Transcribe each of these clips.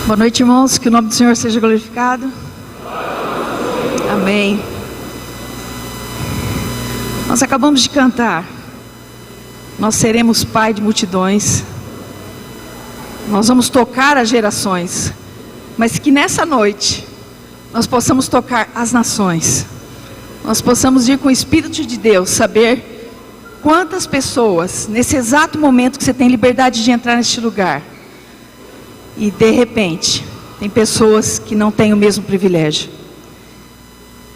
Boa noite, irmãos, que o nome do Senhor seja glorificado. Amém. Nós acabamos de cantar, nós seremos pai de multidões, nós vamos tocar as gerações, mas que nessa noite nós possamos tocar as nações, nós possamos ir com o Espírito de Deus, saber quantas pessoas, nesse exato momento que você tem liberdade de entrar neste lugar, e de repente, tem pessoas que não têm o mesmo privilégio.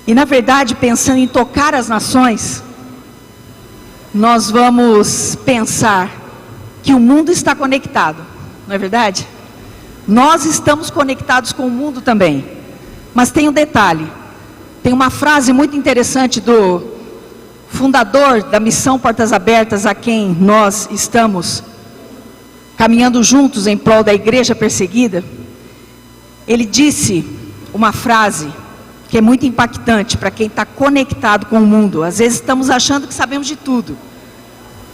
E na verdade, pensando em tocar as nações, nós vamos pensar que o mundo está conectado, não é verdade? Nós estamos conectados com o mundo também. Mas tem um detalhe, tem uma frase muito interessante do fundador da Missão Portas Abertas, a quem nós estamos caminhando juntos em prol da igreja perseguida. Ele disse uma frase que é muito impactante para quem está conectado com o mundo. Às vezes estamos achando que sabemos de tudo,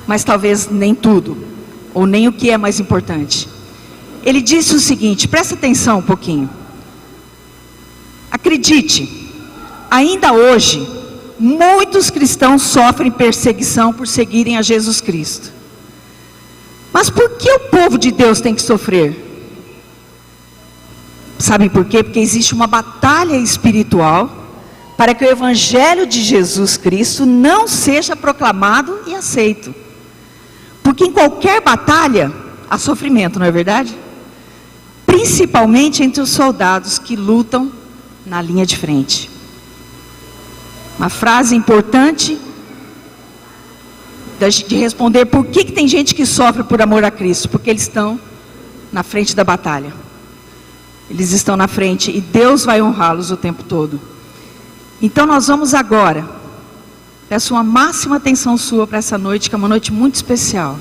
mas talvez nem tudo, ou nem o que é mais importante. Ele disse o seguinte, presta atenção um pouquinho. Acredite, ainda hoje, muitos cristãos sofrem perseguição por seguirem a Jesus Cristo. Mas por que o povo de Deus tem que sofrer? Sabem por quê? Porque existe uma batalha espiritual para que o Evangelho de Jesus Cristo não seja proclamado e aceito. Porque em qualquer batalha há sofrimento, não é verdade? Principalmente entre os soldados que lutam na linha de frente. Uma frase importante de responder por que tem gente que sofre por amor a Cristo. Porque eles estão na frente da batalha. Eles estão na frente e Deus vai honrá-los o tempo todo. Então nós vamos agora, peço uma máxima atenção sua para essa noite, que é uma noite muito especial.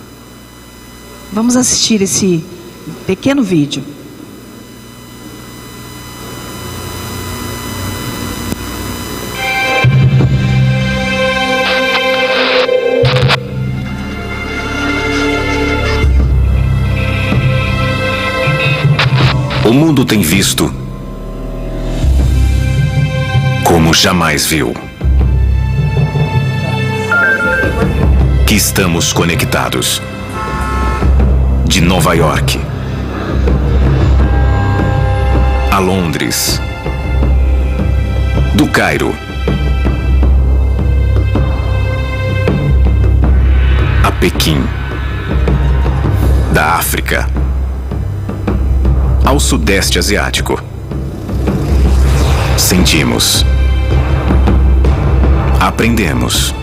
Vamos assistir esse pequeno vídeo. O mundo tem visto como jamais viu. Que estamos conectados. De Nova York a Londres, do Cairo a Pequim, da África ao Sudeste Asiático. Sentimos, aprendemos,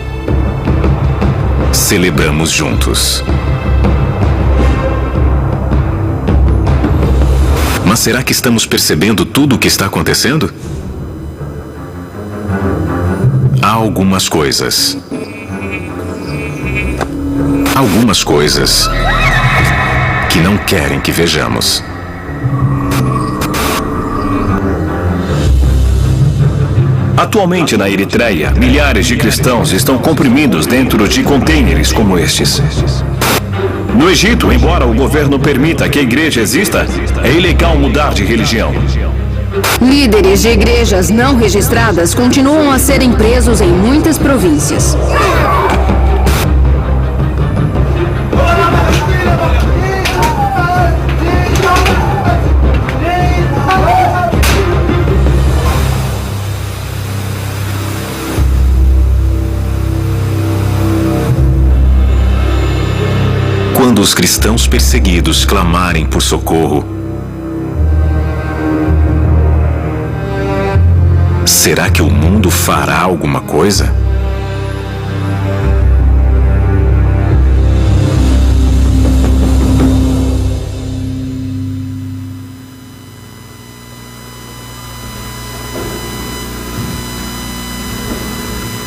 celebramos juntos. Mas será que estamos percebendo tudo o que está acontecendo? Há algumas coisas que não querem que vejamos. Atualmente na Eritreia, milhares de cristãos estão comprimidos dentro de contêineres como estes. No Egito, embora o governo permita que a igreja exista, é ilegal mudar de religião. Líderes de igrejas não registradas continuam a serem presos em muitas províncias. Quando os cristãos perseguidos clamarem por socorro, será que o mundo fará alguma coisa?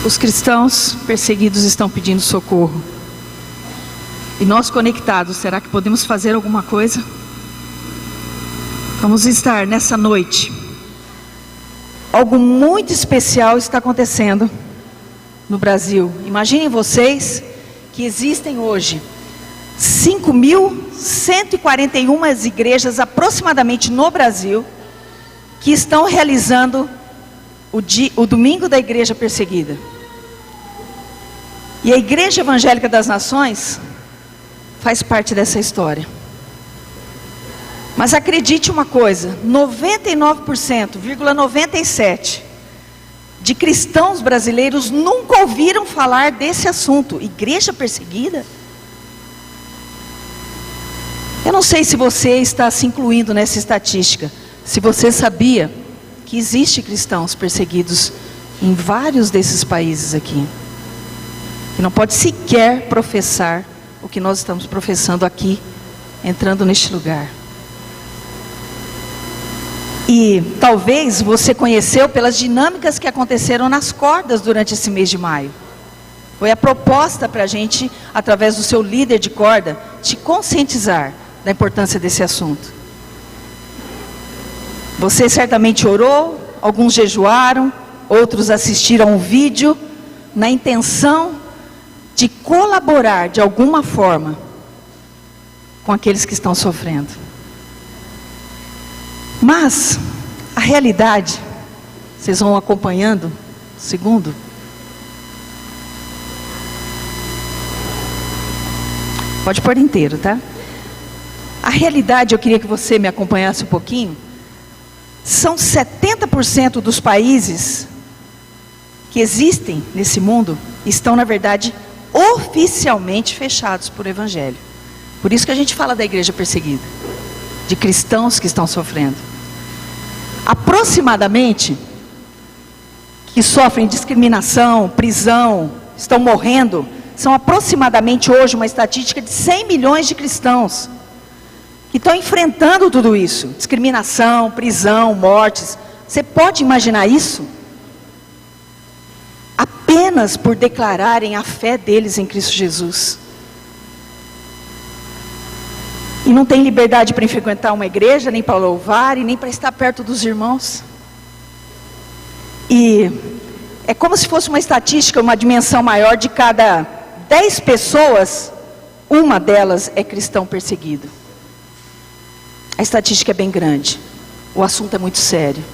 Os cristãos perseguidos estão pedindo socorro. E nós conectados, será que podemos fazer alguma coisa? Vamos estar nessa noite. Algo muito especial está acontecendo no Brasil. Imaginem vocês que existem hoje 5.000 141 igrejas aproximadamente no Brasil que estão realizando o Domingo da Igreja Perseguida. E a Igreja Evangélica das Nações faz parte dessa história. Mas acredite uma coisa, 99,97% de cristãos brasileiros nunca ouviram falar desse assunto. Igreja perseguida? Eu não sei se você está se incluindo nessa estatística, se você sabia que existe cristãos perseguidos em vários desses países aqui, que não pode sequer professar o que nós estamos professando aqui, entrando neste lugar. E talvez você conheceu pelas dinâmicas que aconteceram nas cordas durante esse mês de maio. Foi a proposta para a gente, através do seu líder de corda, te conscientizar da importância desse assunto. Você certamente orou, alguns jejuaram, outros assistiram um vídeo, na intenção de colaborar de alguma forma com aqueles que estão sofrendo. Mas a realidade, vocês vão acompanhando, segundo. Pode pôr inteiro, tá? A realidade, eu queria que você me acompanhasse um pouquinho. São 70% dos países que existem nesse mundo estão, na verdade, oficialmente fechados por evangelho. Por isso que a gente fala da igreja perseguida, de cristãos que estão sofrendo. Aproximadamente, que sofrem discriminação, prisão, estão morrendo, são aproximadamente hoje uma estatística de 100 milhões de cristãos que estão enfrentando tudo isso, discriminação, prisão, mortes. Você pode imaginar isso? Apenas por declararem a fé deles em Cristo Jesus. E não tem liberdade para frequentar uma igreja, nem para louvar, e nem para estar perto dos irmãos. E é como se fosse uma estatística, uma dimensão maior: de cada 10 pessoas, uma delas é cristão perseguido. A estatística é bem grande. O assunto é muito sério.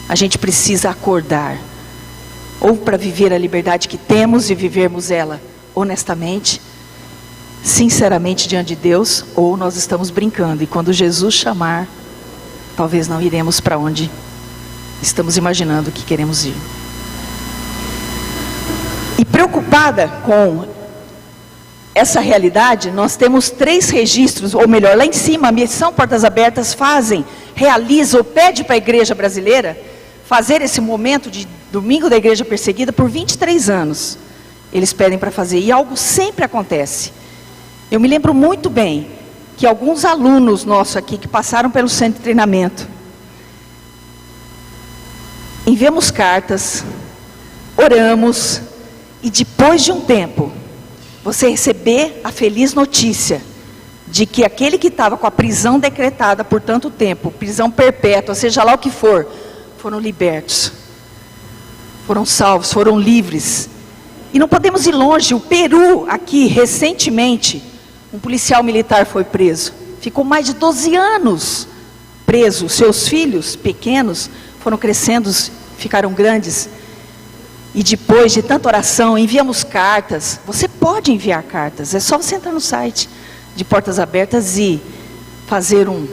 A gente precisa acordar, ou para viver a liberdade que temos e vivermos ela honestamente, sinceramente diante de Deus, ou nós estamos brincando, e quando Jesus chamar, talvez não iremos para onde estamos imaginando que queremos ir. E preocupada com essa realidade, nós temos 3 registros, ou melhor, lá em cima, a Missão Portas Abertas realiza ou pede para a igreja brasileira fazer esse momento de Domingo da Igreja Perseguida por 23 anos. Eles pedem para fazer, e algo sempre acontece. Eu me lembro muito bem que alguns alunos nossos aqui, que passaram pelo centro de treinamento, enviamos cartas, oramos, e depois de um tempo, você receber a feliz notícia de que aquele que estava com a prisão decretada por tanto tempo, prisão perpétua, seja lá o que for, foram libertos, foram salvos, foram livres. E não podemos ir longe. O Peru, aqui, recentemente, um policial militar foi preso, ficou mais de 12 anos preso. Seus filhos pequenos foram crescendo, ficaram grandes. E depois de tanta oração, enviamos cartas. Você pode enviar cartas, é só você entrar no site de Portas Abertas e fazer um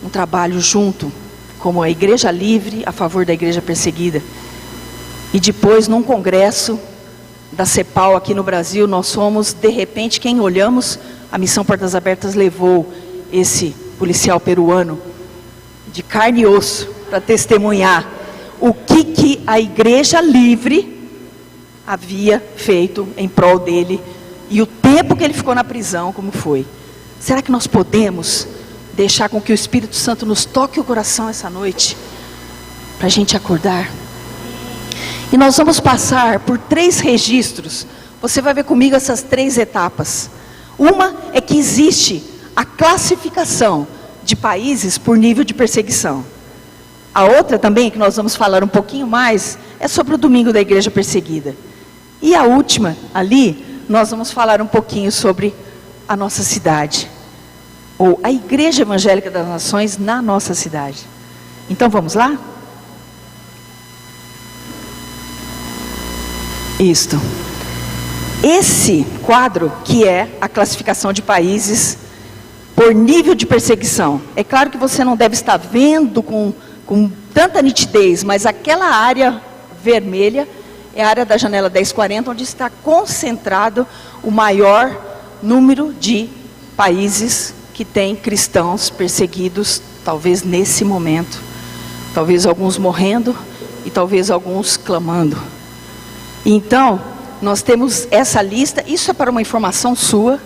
trabalho junto, como a Igreja Livre, a favor da igreja perseguida. E depois, num congresso da CEPAL aqui no Brasil, nós somos, de repente, quem olhamos, a Missão Portas Abertas levou esse policial peruano de carne e osso para testemunhar o que a Igreja Livre havia feito em prol dele, e o tempo que ele ficou na prisão, como foi. Será que nós podemos deixar com que o Espírito Santo nos toque o coração essa noite, para a gente acordar? E nós vamos passar por 3 registros. Você vai ver comigo essas 3 etapas. Uma é que existe a classificação de países por nível de perseguição. A outra também, que nós vamos falar um pouquinho mais, é sobre o Domingo da Igreja Perseguida. E a última, ali, nós vamos falar um pouquinho sobre a nossa cidade. ou a Igreja Evangélica das Nações na nossa cidade. Então vamos lá? Isto. Esse quadro que é a classificação de países por nível de perseguição. É claro que você não deve estar vendo com tanta nitidez, mas aquela área vermelha é a área da janela 1040, onde está concentrado o maior número de países que têm cristãos perseguidos, talvez nesse momento. Talvez alguns morrendo e talvez alguns clamando. Então, nós temos essa lista, isso é para uma informação sua,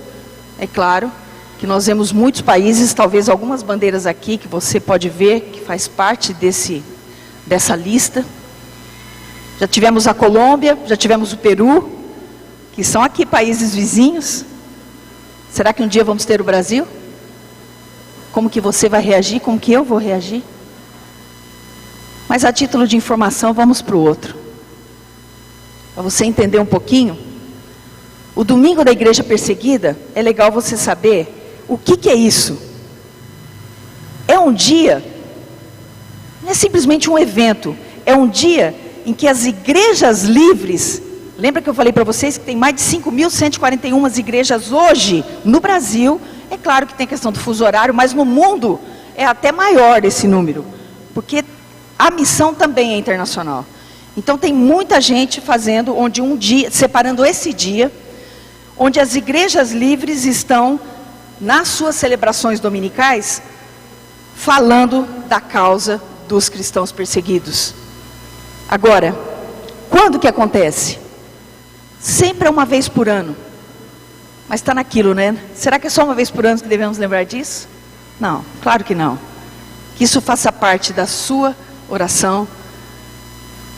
é claro, que nós vemos muitos países, talvez algumas bandeiras aqui que você pode ver, que faz parte dessa lista. Já tivemos a Colômbia, já tivemos o Peru, que são aqui países vizinhos. Será que um dia vamos ter o Brasil? Como que você vai reagir? Como que eu vou reagir? Mas a título de informação, vamos para o outro. Para você entender um pouquinho, o domingo da igreja perseguida, é legal você saber o que é isso. É um dia, não é simplesmente um evento, é um dia em que as igrejas livres, lembra que eu falei para vocês que tem mais de 5.141 igrejas hoje no Brasil, é claro que tem a questão do fuso horário, mas no mundo é até maior esse número, porque a missão também é internacional. Então tem muita gente fazendo, onde um dia, separando esse dia, onde as igrejas livres estão, nas suas celebrações dominicais, falando da causa dos cristãos perseguidos. Agora, quando que acontece? Sempre é uma vez por ano. Mas está naquilo, né? Será que é só uma vez por ano que devemos lembrar disso? Não, claro que não. Que isso faça parte da sua oração,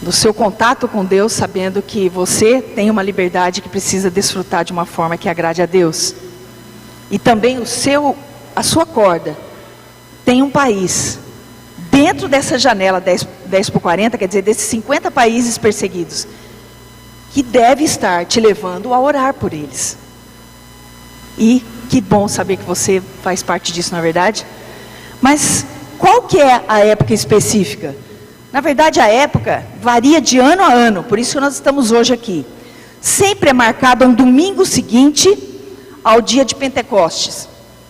do seu contato com Deus, sabendo que você tem uma liberdade que precisa desfrutar de uma forma que agrade a Deus. E também a sua corda tem um país, dentro dessa janela 10 por 40, quer dizer, desses 50 países perseguidos, que deve estar te levando a orar por eles. E que bom saber que você faz parte disso, na verdade. Mas qual que é a época específica? Na verdade, a época varia de ano a ano, por isso que nós estamos hoje aqui. Sempre é marcado um domingo seguinte ao dia de Pentecostes.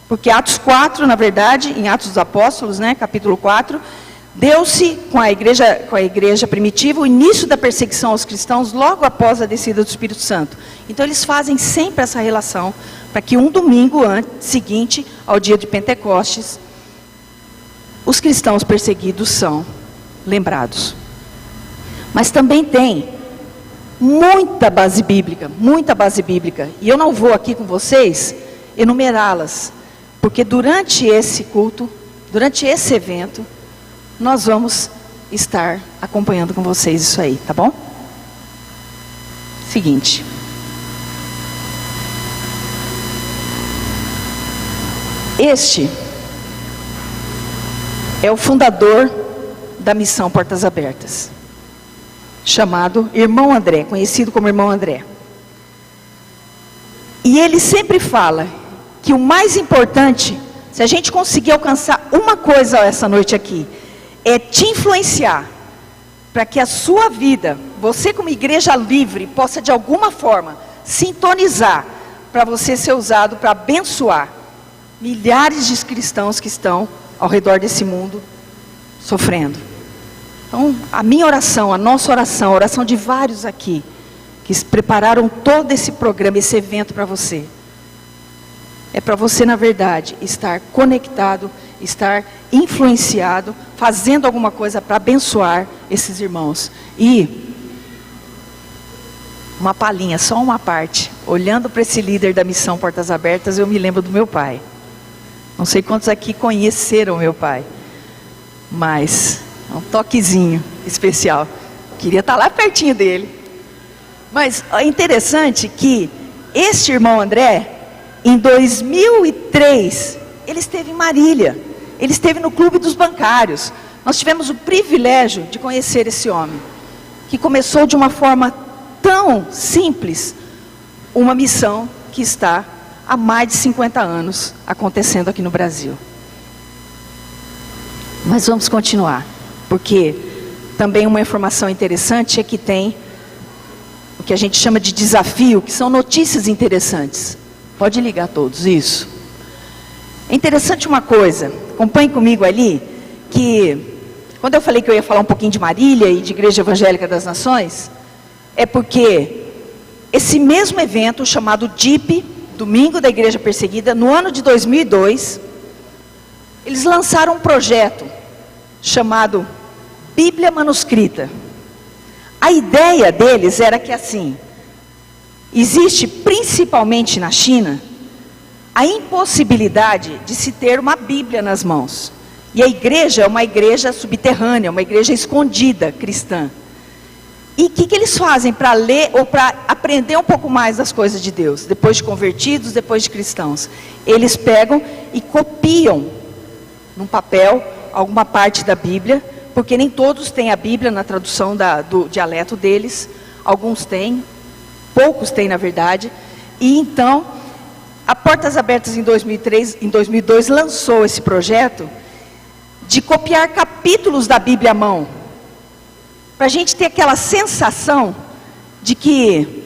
Porque Atos 4, na verdade, em Atos dos Apóstolos, né, capítulo 4, deu-se com a igreja primitiva o início da perseguição aos cristãos logo após a descida do Espírito Santo. Então eles fazem sempre essa relação, para que um domingo seguinte ao dia de Pentecostes, os cristãos perseguidos são lembrados. Mas também tem muita base bíblica, e eu não vou aqui com vocês enumerá-las, porque durante esse culto, durante esse evento, nós vamos estar acompanhando com vocês isso aí, tá bom? Seguinte. Este é o fundador da missão Portas Abertas, chamado Irmão André, conhecido como Irmão André. E ele sempre fala que o mais importante, se a gente conseguir alcançar uma coisa essa noite aqui, é te influenciar, para que a sua vida, você como igreja livre, possa de alguma forma sintonizar, para você ser usado para abençoar milhares de cristãos que estão ao redor desse mundo sofrendo. Então, a minha oração, a nossa oração, a oração de vários aqui, que prepararam todo esse programa, esse evento para você, é para você, na verdade, estar conectado, estar influenciado, fazendo alguma coisa para abençoar esses irmãos. E uma palhinha, só uma parte, olhando para esse líder da missão Portas Abertas, eu me lembro do meu pai. Não sei quantos aqui conheceram meu pai, mas um toquezinho especial. Queria estar lá pertinho dele. Mas é interessante que este irmão André, em 2003, ele esteve em Marília. Ele esteve no Clube dos Bancários. Nós tivemos o privilégio de conhecer esse homem, que começou de uma forma tão simples, uma missão que está há mais de 50 anos acontecendo aqui no Brasil. Mas vamos continuar, porque também uma informação interessante é que tem o que a gente chama de desafio, que são notícias interessantes. Pode ligar todos, isso. É interessante uma coisa, acompanhe comigo ali, que quando eu falei que eu ia falar um pouquinho de Marília e de Igreja Evangélica das Nações, é porque esse mesmo evento, chamado DIP, Domingo da Igreja Perseguida, no ano de 2002, eles lançaram um projeto chamado Bíblia Manuscrita. A ideia deles era que assim, existe principalmente na China, a impossibilidade de se ter uma Bíblia nas mãos. E a igreja é uma igreja subterrânea, uma igreja escondida, cristã. E o que eles fazem para ler ou para aprender um pouco mais das coisas de Deus? Depois de convertidos, depois de cristãos. Eles pegam e copiam num papel alguma parte da Bíblia, porque nem todos têm a Bíblia na tradução do dialeto deles. Alguns têm, poucos têm na verdade. E então, a Portas Abertas em 2002 lançou esse projeto de copiar capítulos da Bíblia à mão, para a gente ter aquela sensação de que,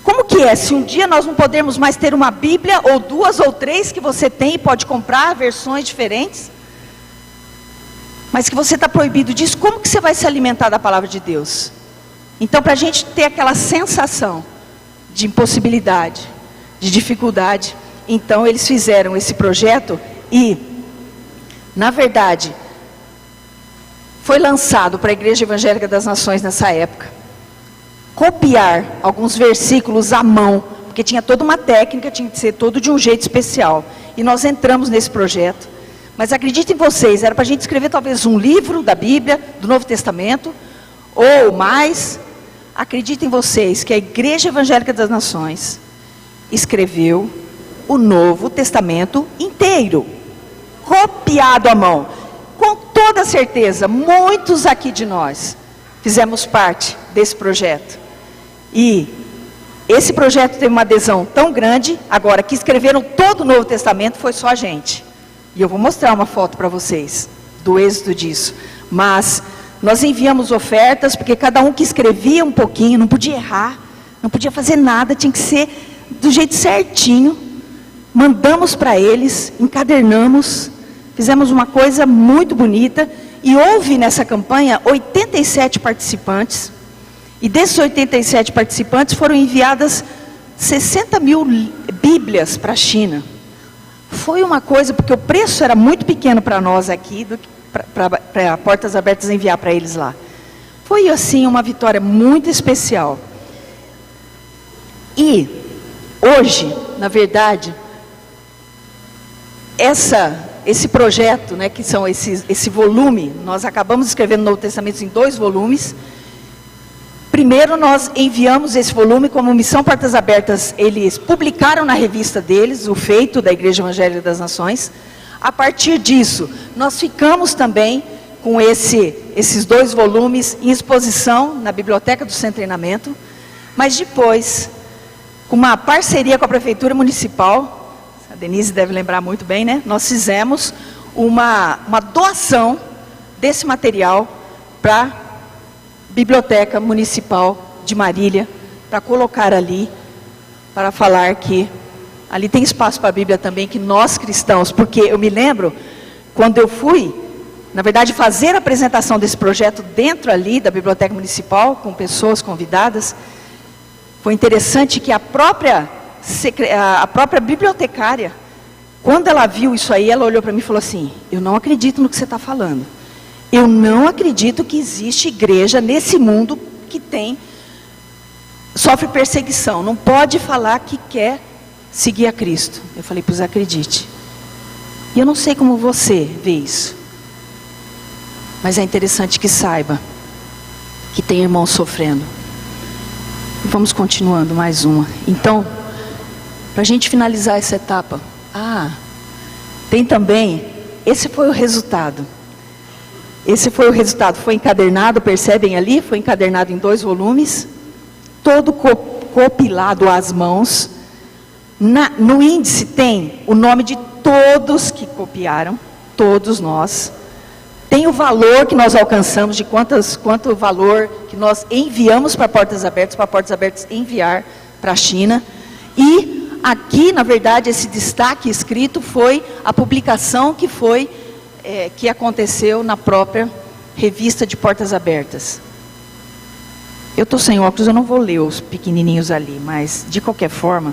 como que é, se um dia nós não podemos mais ter uma Bíblia, ou 2 ou 3 que você tem e pode comprar, versões diferentes, mas que você está proibido disso, como que você vai se alimentar da palavra de Deus? Então, para a gente ter aquela sensação de impossibilidade, de dificuldade, então eles fizeram esse projeto e, na verdade, foi lançado para a Igreja Evangélica das Nações nessa época, copiar alguns versículos à mão, porque tinha toda uma técnica, tinha que ser todo de um jeito especial, e nós entramos nesse projeto, mas acreditem vocês, era para a gente escrever talvez um livro da Bíblia, do Novo Testamento, ou mais. Acreditem vocês que a Igreja Evangélica das Nações escreveu o Novo Testamento inteiro, copiado à mão. Com toda certeza, muitos aqui de nós fizemos parte desse projeto. E esse projeto teve uma adesão tão grande, agora que escreveram todo o Novo Testamento foi só a gente. E eu vou mostrar uma foto para vocês do êxito disso. Mas nós enviamos ofertas, porque cada um que escrevia um pouquinho, não podia errar, não podia fazer nada, tinha que ser do jeito certinho. Mandamos para eles, encadernamos, fizemos uma coisa muito bonita. E houve nessa campanha 87 participantes. E desses 87 participantes foram enviadas 60 mil Bíblias para a China. Foi uma coisa, porque o preço era muito pequeno para nós aqui, para Portas Abertas enviar para eles lá. Foi assim uma vitória muito especial. E hoje, na verdade, esse projeto, né, que são esse volume, nós acabamos escrevendo o Novo Testamento em 2 volumes. Primeiro nós enviamos esse volume como Missão Portas Abertas, eles publicaram na revista deles, o Feito da Igreja Evangélica das Nações. A partir disso, nós ficamos também com esses 2 volumes em exposição na Biblioteca do Centro de Treinamento, mas depois, com uma parceria com a Prefeitura Municipal, a Denise deve lembrar muito bem, né? Nós fizemos uma doação desse material para a Biblioteca Municipal de Marília, para colocar ali, para falar que ali tem espaço para a Bíblia também, que nós cristãos, porque eu me lembro, quando eu fui, na verdade, fazer a apresentação desse projeto dentro ali da Biblioteca Municipal, com pessoas convidadas, foi interessante que a própria bibliotecária, quando ela viu isso aí, ela olhou para mim e falou assim: eu não acredito no que você está falando. Eu não acredito que existe igreja nesse mundo que sofre perseguição. Não pode falar que quer seguir a Cristo. Eu falei: pois acredite. E eu não sei como você vê isso, mas é interessante que saiba que tem irmãos sofrendo. Vamos continuando, mais uma. Então, para a gente finalizar essa etapa, tem também, esse foi o resultado. Esse foi o resultado, foi encadernado, percebem ali? Foi encadernado em 2 volumes, todo compilado às mãos, No índice tem o nome de todos que copiaram, todos nós. Tem o valor que nós alcançamos, de quanto valor que nós enviamos para Portas Abertas enviar para a China. E aqui, na verdade, esse destaque escrito foi a publicação que aconteceu na própria revista de Portas Abertas. Eu estou sem óculos, eu não vou ler os pequenininhos ali, mas de qualquer forma...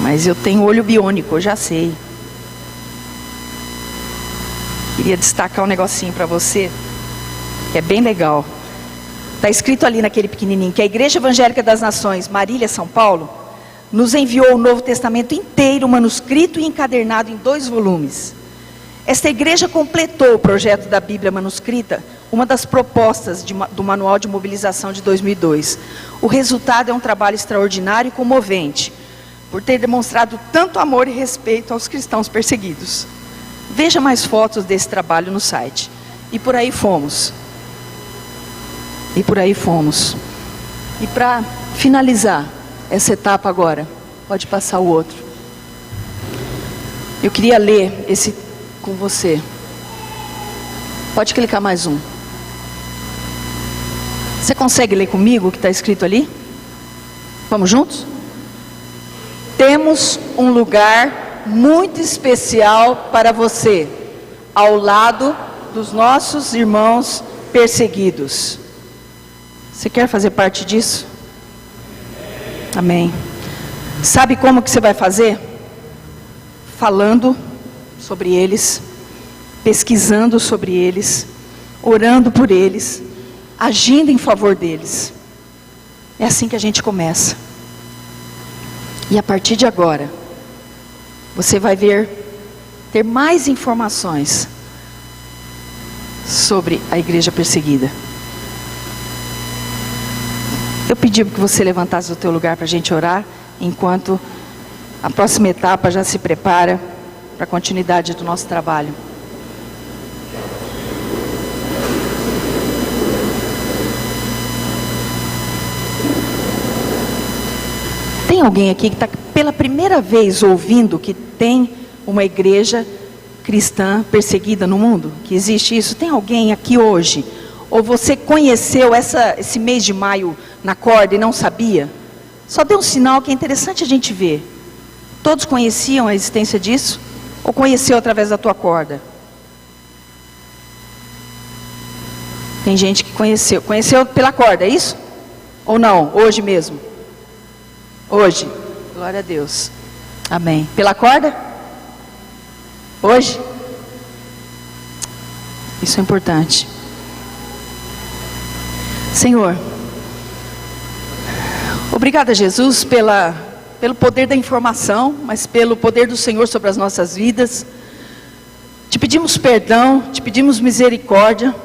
mas eu tenho olho biônico, eu já sei. Queria destacar um negocinho para você, que é bem legal. Está escrito ali naquele pequenininho, que a Igreja Evangélica das Nações, Marília, São Paulo, nos enviou o Novo Testamento inteiro, manuscrito e encadernado em 2 volumes. Esta igreja completou o projeto da Bíblia manuscrita, uma das propostas do Manual de Mobilização de 2002. O resultado é um trabalho extraordinário e comovente, por ter demonstrado tanto amor e respeito aos cristãos perseguidos. Veja mais fotos desse trabalho no site. E por aí fomos. E para finalizar essa etapa agora, pode passar o outro. Eu queria ler esse com você. Pode clicar mais um. Você consegue ler comigo o que está escrito ali? Vamos juntos? Temos um lugar muito especial para você, ao lado dos nossos irmãos perseguidos. Você quer fazer parte disso? Amém. Sabe como que você vai fazer? Falando sobre eles, pesquisando sobre eles, orando por eles, agindo em favor deles. É assim que a gente começa. E a partir de agora, você vai ter mais informações sobre a igreja perseguida. Eu pedi que você levantasse o teu lugar para a gente orar, enquanto a próxima etapa já se prepara para a continuidade do nosso trabalho. Tem alguém aqui que está pela primeira vez ouvindo que tem uma igreja cristã perseguida no mundo? Que existe isso? Tem alguém aqui hoje? Ou você conheceu esse mês de maio na corda e não sabia? Só dê um sinal que é interessante a gente ver. Todos conheciam a existência disso? Ou conheceu através da tua corda? Tem gente que conheceu. Conheceu pela corda, é isso? Ou não? Hoje mesmo? Hoje? Glória a Deus. Amém. Pela corda? Hoje? Isso é importante. Senhor, obrigada, Jesus, pelo poder da informação, mas pelo poder do Senhor sobre as nossas vidas. Te pedimos perdão, te pedimos misericórdia,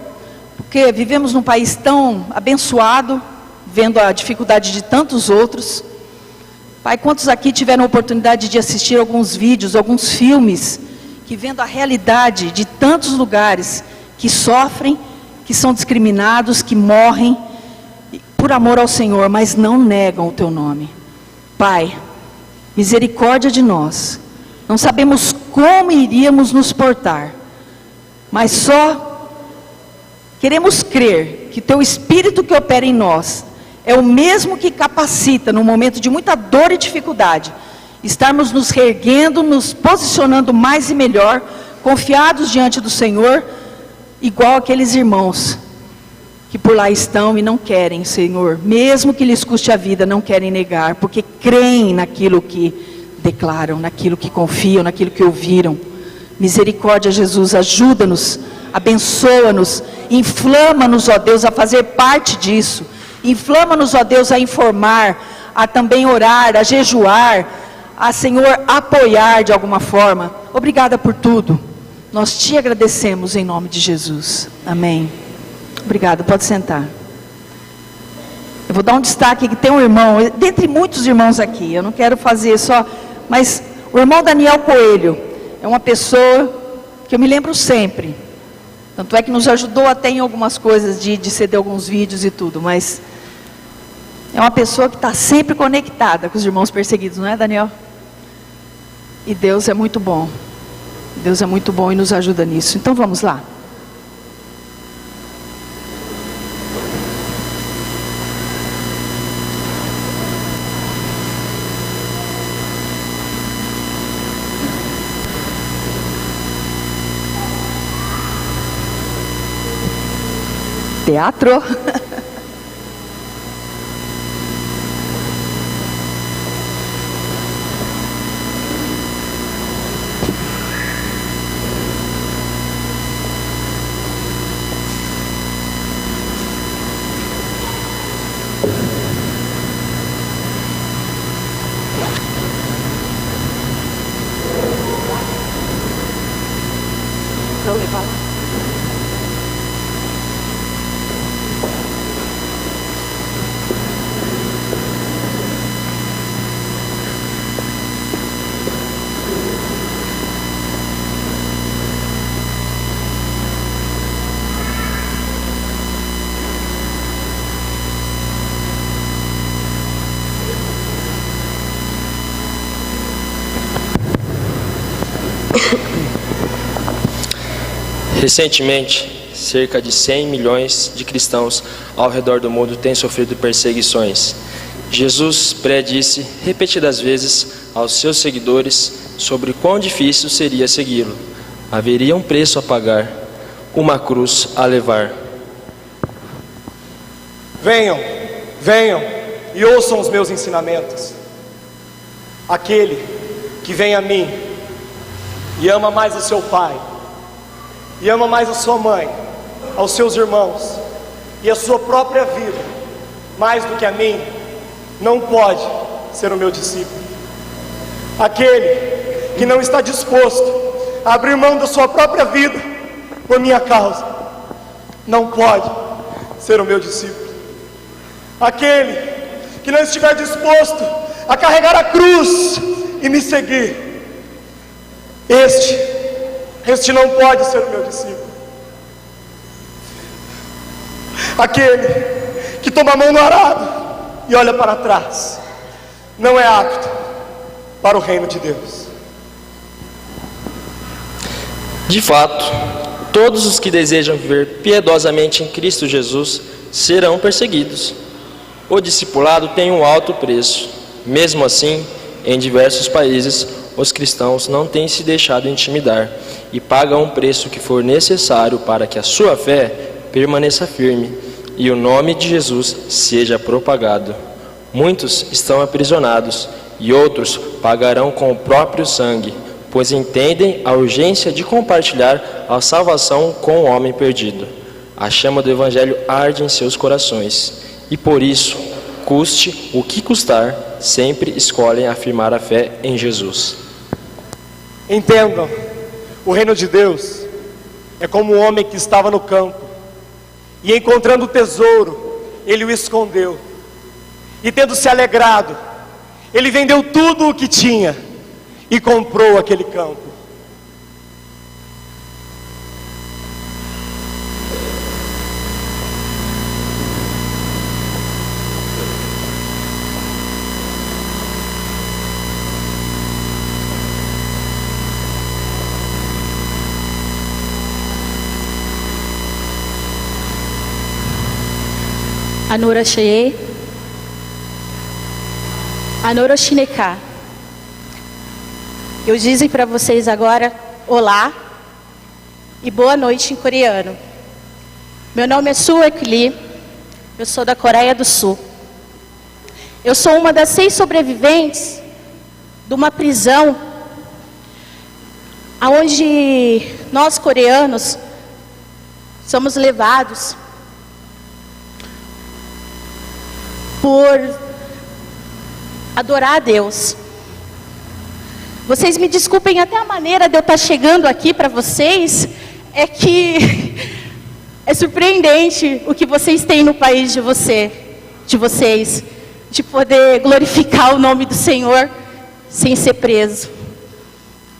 porque vivemos num país tão abençoado, vendo a dificuldade de tantos outros. Pai, quantos aqui tiveram a oportunidade de assistir alguns vídeos, alguns filmes, que vendo a realidade de tantos lugares que sofrem, que são discriminados, que morrem por amor ao Senhor, mas não negam o teu nome. Pai, misericórdia de nós. Não sabemos como iríamos nos portar, mas só queremos crer que teu Espírito que opera em nós é o mesmo que capacita no momento de muita dor e dificuldade, estarmos nos reerguendo, nos posicionando mais e melhor, confiados diante do Senhor, igual aqueles irmãos que por lá estão e não querem, Senhor, mesmo que lhes custe a vida, não querem negar, porque creem naquilo que declaram, naquilo que confiam, naquilo que ouviram. Misericórdia, Jesus, ajuda-nos, abençoa-nos, inflama-nos, ó Deus, a fazer parte disso. Inflama-nos, ó Deus, a informar, a também orar, a jejuar, a, Senhor, apoiar de alguma forma. Obrigada por tudo. Nós te agradecemos em nome de Jesus. Amém. Obrigado, pode sentar. Eu vou dar um destaque que tem um irmão, dentre muitos irmãos aqui, eu não quero fazer só, mas o irmão Daniel Coelho é uma pessoa que eu me lembro sempre. Tanto é que nos ajudou até em algumas coisas de ceder alguns vídeos e tudo, mas é uma pessoa que está sempre conectada com os irmãos perseguidos, não é, Daniel? E Deus é muito bom. Deus é muito bom e nos ajuda nisso. Então vamos lá. Teatro. Vou levar lá. Recentemente, cerca de 100 milhões de cristãos ao redor do mundo têm sofrido perseguições. Jesus predisse repetidas vezes aos seus seguidores sobre quão difícil seria segui-lo. Haveria um preço a pagar, uma cruz a levar. Venham, venham e ouçam os meus ensinamentos. Aquele que vem a mim e ama mais o seu pai, e ama mais a sua mãe, aos seus irmãos e a sua própria vida, mais do que a mim, não pode ser o meu discípulo. Aquele que não está disposto a abrir mão da sua própria vida por minha causa, não pode ser o meu discípulo. Aquele que não estiver disposto a carregar a cruz e me seguir, este não pode ser o meu discípulo. Aquele que toma a mão no arado e olha para trás, não é apto para o reino de Deus. De fato, todos os que desejam viver piedosamente em Cristo Jesus serão perseguidos. O discipulado tem um alto preço. Mesmo assim, em diversos países, os cristãos não têm se deixado intimidar e pagam o preço que for necessário para que a sua fé permaneça firme e o nome de Jesus seja propagado. Muitos estão aprisionados e outros pagarão com o próprio sangue, pois entendem a urgência de compartilhar a salvação com o homem perdido. A chama do Evangelho arde em seus corações e por isso, custe o que custar, sempre escolhem afirmar a fé em Jesus. Entendam, o reino de Deus é como um homem que estava no campo e, encontrando o tesouro, ele o escondeu, e tendo se alegrado, ele vendeu tudo o que tinha e comprou aquele campo. Anora Sheye, Anora Shineka. Eu dizem para vocês agora olá e boa noite em coreano. Meu nome é Soo Ek Lee, eu sou da Coreia do Sul. Eu sou uma das 6 sobreviventes de uma prisão onde nós coreanos somos levados por adorar a Deus. Vocês me desculpem, até a maneira de eu estar chegando aqui para vocês é que é surpreendente o que vocês têm no país de vocês, de poder glorificar o nome do Senhor sem ser preso,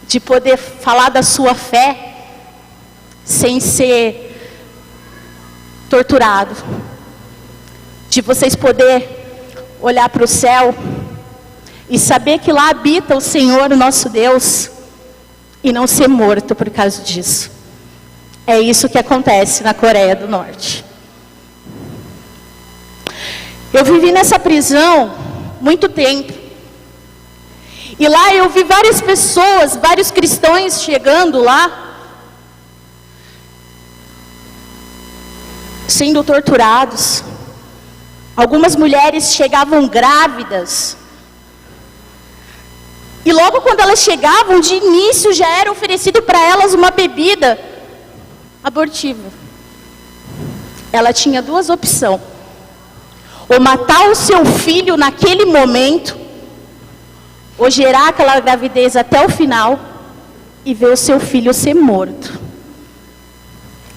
de poder falar da sua fé sem ser torturado, de vocês poder olhar para o céu e saber que lá habita o Senhor, o nosso Deus, e não ser morto por causa disso. É isso que acontece na Coreia do Norte. Eu vivi nessa prisão muito tempo. E lá eu vi várias pessoas, vários cristãos chegando lá, sendo torturados. Algumas mulheres chegavam grávidas. E logo quando elas chegavam, de início já era oferecido para elas uma bebida abortiva. Ela tinha duas opções: ou matar o seu filho naquele momento, ou gerar aquela gravidez até o final e ver o seu filho ser morto.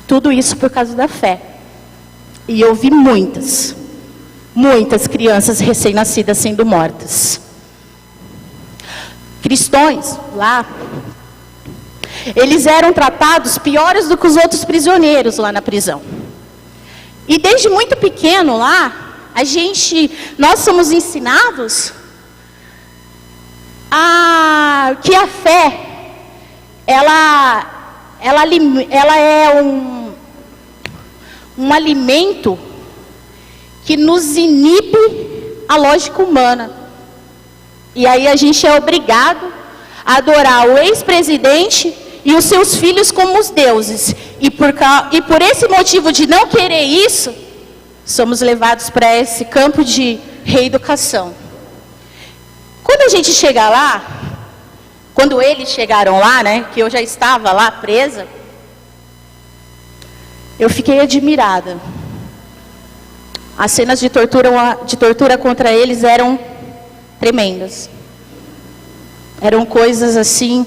Tudo isso por causa da fé. E eu vi muitas crianças recém-nascidas sendo mortas. Cristãos lá, eles eram tratados piores do que os outros prisioneiros lá na prisão. E desde muito pequeno lá, nós somos ensinados que a fé, ela é um alimento que nos inibe a lógica humana. E aí a gente é obrigado a adorar o ex-presidente e os seus filhos como os deuses. E por esse motivo de não querer isso, somos levados para esse campo de reeducação. Quando a gente chega lá, quando eles chegaram lá, né, que eu já estava lá presa, eu fiquei admirada. As cenas de tortura contra eles eram tremendas. Eram coisas assim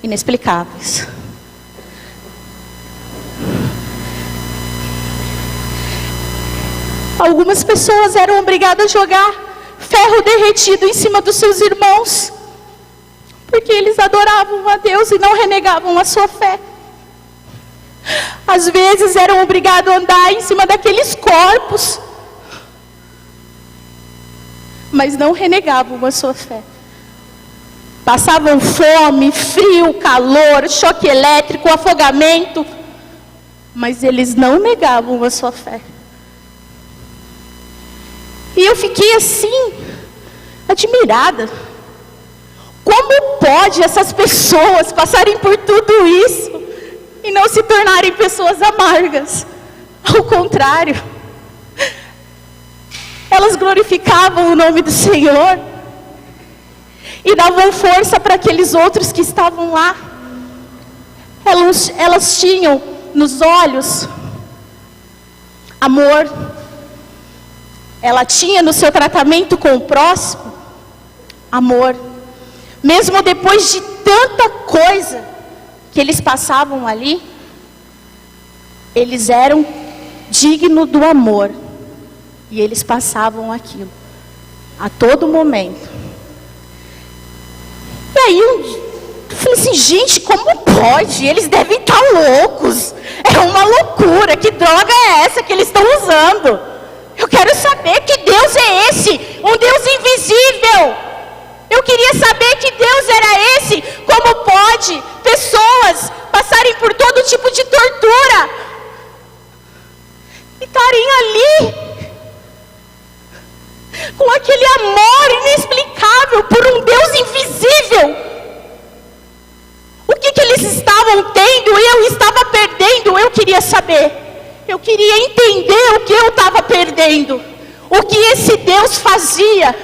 inexplicáveis. Algumas pessoas eram obrigadas a jogar ferro derretido em cima dos seus irmãos, porque eles adoravam a Deus e não renegavam a sua fé. Às vezes eram obrigados a andar em cima daqueles corpos, mas não renegavam a sua fé. Passavam fome, frio, calor, choque elétrico, afogamento, mas eles não negavam a sua fé. E eu fiquei assim, admirada. Como pode essas pessoas passarem por tudo isso e não se tornarem pessoas amargas? Ao contrário, elas glorificavam o nome do Senhor e davam força para aqueles outros que estavam lá. Elas tinham nos olhos amor. Ela tinha no seu tratamento com o próximo amor. Mesmo depois de tanta coisa que eles passavam ali, eles eram dignos do amor. E eles passavam aquilo a todo momento. E aí eu falei assim, gente, como pode? Eles devem estar loucos. É uma loucura. Que droga é essa que eles estão usando? Eu quero saber que Deus é esse, um Deus invisível. Eu queria saber que Deus era esse. Como pode pessoas passarem por todo tipo de tortura e estarem ali com aquele amor inexplicável por um Deus invisível? O que eles estavam tendo e eu estava perdendo? Eu queria saber. Eu queria entender o que eu estava perdendo. O que esse Deus fazia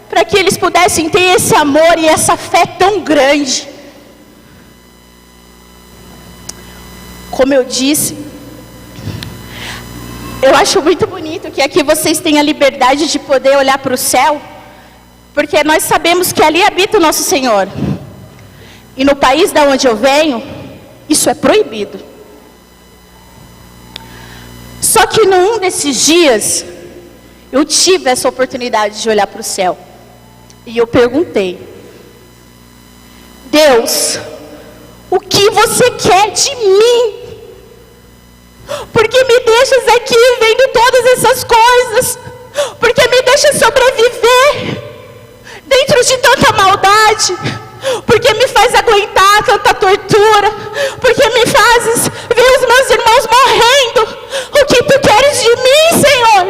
para que eles pudessem ter esse amor e essa fé tão grande. Como eu disse, eu acho muito bonito que aqui vocês têm a liberdade de poder olhar para o céu, porque nós sabemos que ali habita o nosso Senhor. E no país da onde eu venho, isso é proibido. Só que num desses dias, eu tive essa oportunidade de olhar para o céu. E eu perguntei: Deus, o que você quer de mim? Porque me deixas aqui vendo todas essas coisas, porque me deixa sobreviver dentro de tanta maldade, porque me faz aguentar tanta tortura, porque me fazes ver os meus irmãos morrendo. O que tu queres de mim, Senhor?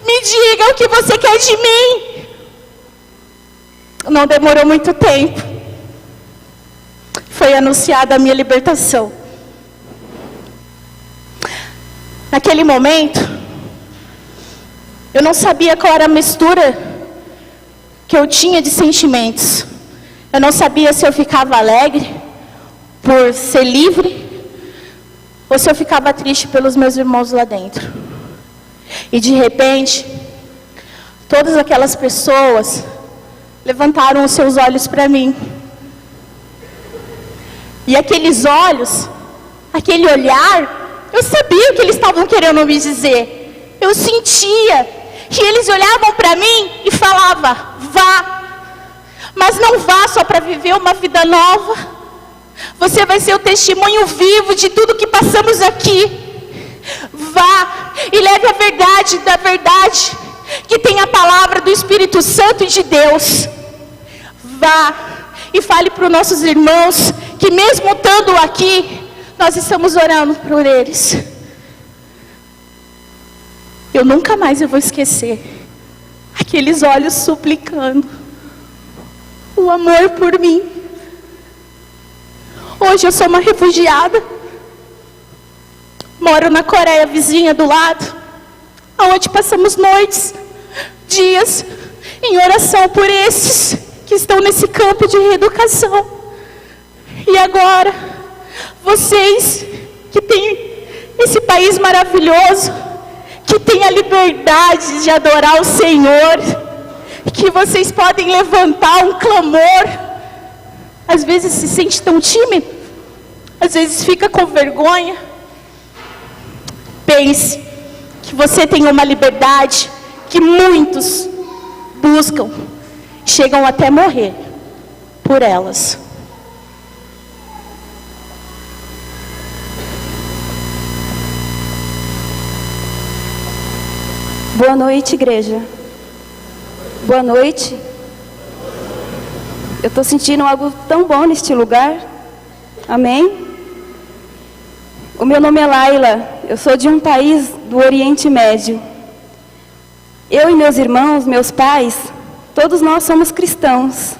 Me diga o que você quer de mim. Não demorou muito tempo. Foi anunciada a minha libertação. Naquele momento, eu não sabia qual era a mistura que eu tinha de sentimentos. Eu não sabia se eu ficava alegre por ser livre, ou se eu ficava triste pelos meus irmãos lá dentro. E de repente, todas aquelas pessoas levantaram os seus olhos para mim. E aqueles olhos, aquele olhar, eu sabia o que eles estavam querendo me dizer. Eu sentia. E eles olhavam para mim e falavam: vá. Mas não vá só para viver uma vida nova. Você vai ser o testemunho vivo de tudo que passamos aqui. Vá e leve a verdade da verdade, que tem a palavra do Espírito Santo e de Deus. Vá e fale para os nossos irmãos que mesmo estando aqui, nós estamos orando por eles. Eu nunca mais vou esquecer aqueles olhos suplicando o amor por mim. Hoje eu sou uma refugiada. Moro na Coreia, vizinha do lado, onde passamos noites, dias, em oração por esses que estão nesse campo de reeducação. E agora, vocês que têm esse país maravilhoso, que tem a liberdade de adorar o Senhor, que vocês podem levantar um clamor. Às vezes se sente tão tímido, às vezes fica com vergonha. Pense que você tem uma liberdade que muitos buscam, chegam até morrer por elas. Boa noite, igreja. Boa noite. Eu estou sentindo algo tão bom neste lugar. Amém? O meu nome é Laila. Eu sou de um país do Oriente Médio. Eu e meus irmãos, meus pais, todos nós somos cristãos.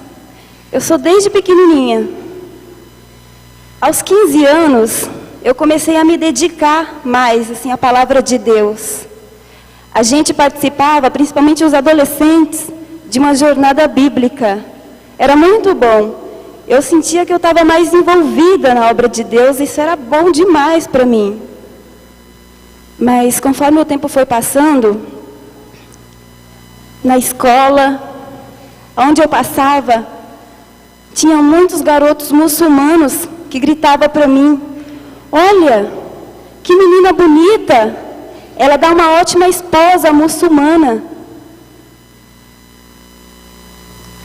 Eu sou desde pequenininha. Aos 15 anos, eu comecei a me dedicar mais assim, à palavra de Deus. A gente participava, principalmente os adolescentes, de uma jornada bíblica. Era muito bom. Eu sentia que eu estava mais envolvida na obra de Deus, e isso era bom demais para mim. Mas conforme o tempo foi passando, na escola, onde eu passava, tinha muitos garotos muçulmanos que gritavam para mim: olha, que menina bonita! Ela dá uma ótima esposa muçulmana.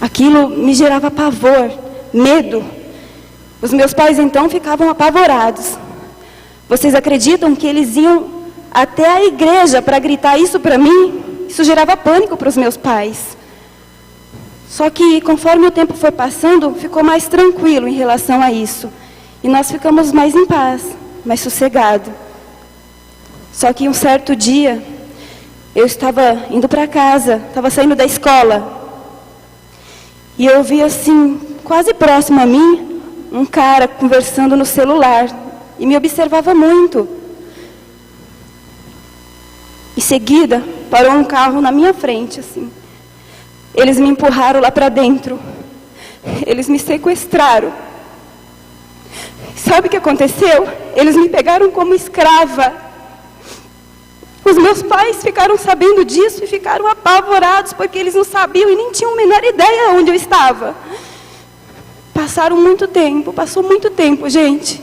Aquilo me gerava pavor, medo. Os meus pais então ficavam apavorados. Vocês acreditam que eles iam até a igreja para gritar isso para mim? Isso gerava pânico para os meus pais. Só que conforme o tempo foi passando, ficou mais tranquilo em relação a isso. E nós ficamos mais em paz, mais sossegado. Só que um certo dia, eu estava indo para casa, estava saindo da escola. E eu vi assim, quase próximo a mim, um cara conversando no celular. E me observava muito. Em seguida, parou um carro na minha frente, assim. Eles me empurraram lá para dentro. Eles me sequestraram. Sabe o que aconteceu? Eles me pegaram como escrava. Os meus pais ficaram sabendo disso e ficaram apavorados, porque eles não sabiam e nem tinham a menor ideia onde eu estava. Passou muito tempo, gente.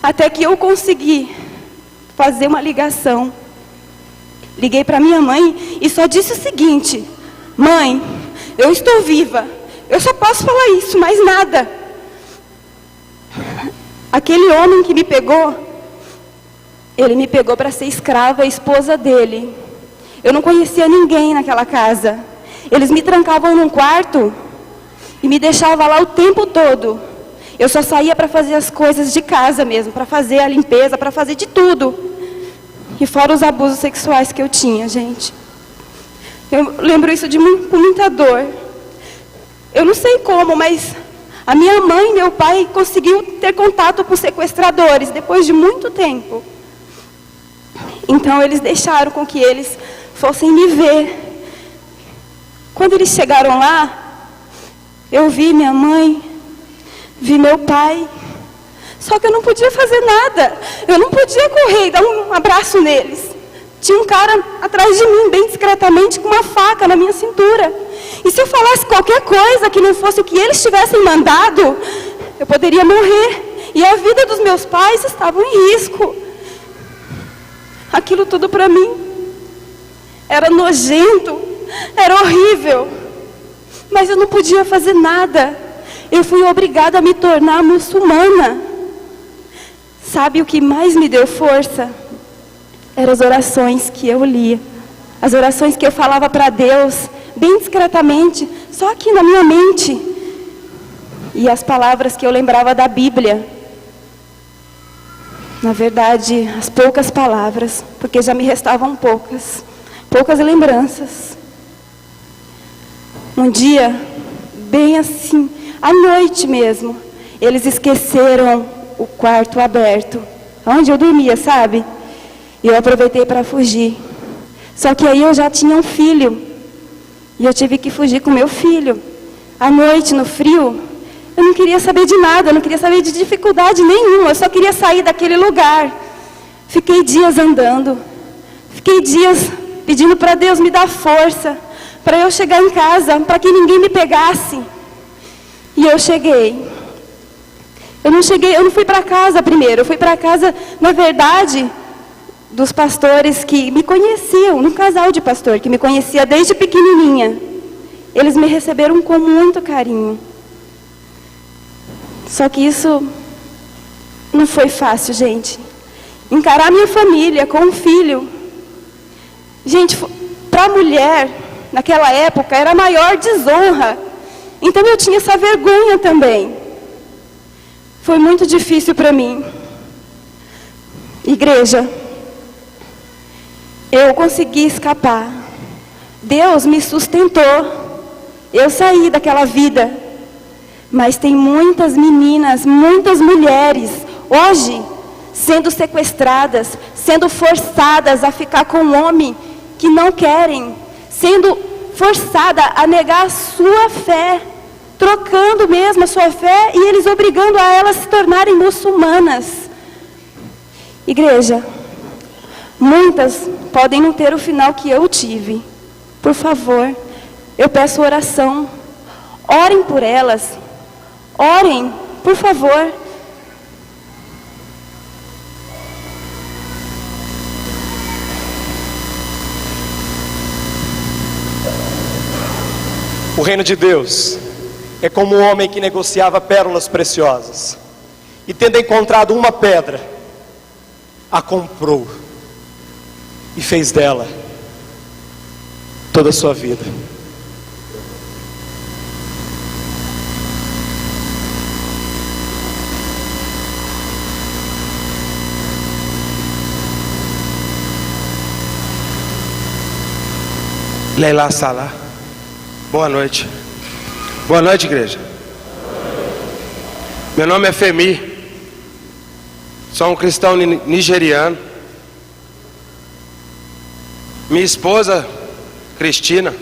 Até que eu consegui fazer uma ligação. Liguei para minha mãe e só disse o seguinte: mãe, eu estou viva. Eu só posso falar isso, mais nada. Aquele homem que me pegou, Ele me pegou para ser escrava e esposa dele. Eu não conhecia ninguém naquela casa. Eles me trancavam num quarto e me deixavam lá o tempo todo. Eu só saía para fazer as coisas de casa mesmo, para fazer a limpeza, para fazer de tudo. E fora os abusos sexuais que eu tinha, gente. Eu lembro isso com muita dor. Eu não sei como, mas a minha mãe e meu pai conseguiu ter contato com sequestradores depois de muito tempo. Então eles deixaram com que eles fossem me ver. Quando eles chegaram lá, eu vi minha mãe, vi meu pai. Só que eu não podia fazer nada. Eu não podia correr e dar um abraço neles. Tinha um cara atrás de mim, bem discretamente, com uma faca na minha cintura. E se eu falasse qualquer coisa que não fosse o que eles tivessem mandado, eu poderia morrer. E a vida dos meus pais estava em risco. Aquilo tudo para mim era nojento, era horrível. Mas eu não podia fazer nada. Eu fui obrigada a me tornar muçulmana. Sabe o que mais me deu força? Eram as orações que eu lia. As orações que eu falava para Deus, bem discretamente, só aqui na minha mente. E as palavras que eu lembrava da Bíblia. Na verdade, as poucas palavras, porque já me restavam poucas lembranças. Um dia, bem assim, à noite mesmo, eles esqueceram o quarto aberto, onde eu dormia, sabe? E eu aproveitei para fugir. Só que aí eu já tinha um filho, e eu tive que fugir com meu filho. À noite, no frio, eu não queria saber de nada, eu não queria saber de dificuldade nenhuma, eu só queria sair daquele lugar. Fiquei dias andando, fiquei dias pedindo para Deus me dar força, para eu chegar em casa, para que ninguém me pegasse. E eu cheguei. Eu não fui para casa primeiro, eu fui para casa, na verdade, dos pastores que me conheciam, num casal de pastor que me conhecia desde pequenininha. Eles me receberam com muito carinho. Só que isso não foi fácil, gente. Encarar minha família com um filho. Gente, para a mulher, naquela época, era a maior desonra. Então eu tinha essa vergonha também. Foi muito difícil para mim. Igreja, eu consegui escapar. Deus me sustentou. Eu saí daquela vida. Mas tem muitas meninas, muitas mulheres, hoje, sendo sequestradas, sendo forçadas a ficar com um homem que não querem, sendo forçada a negar a sua fé, trocando mesmo a sua fé e eles obrigando a elas se tornarem muçulmanas. Igreja, muitas podem não ter o final que eu tive. Por favor, eu peço oração. Orem por elas. Orem, por favor. O reino de Deus é como um homem que negociava pérolas preciosas. E tendo encontrado uma pedra, a comprou. E fez dela toda a sua vida. Leila Salah. Boa noite. Boa noite, igreja. Meu nome é Femi. Sou um cristão nigeriano. Minha esposa, Cristina,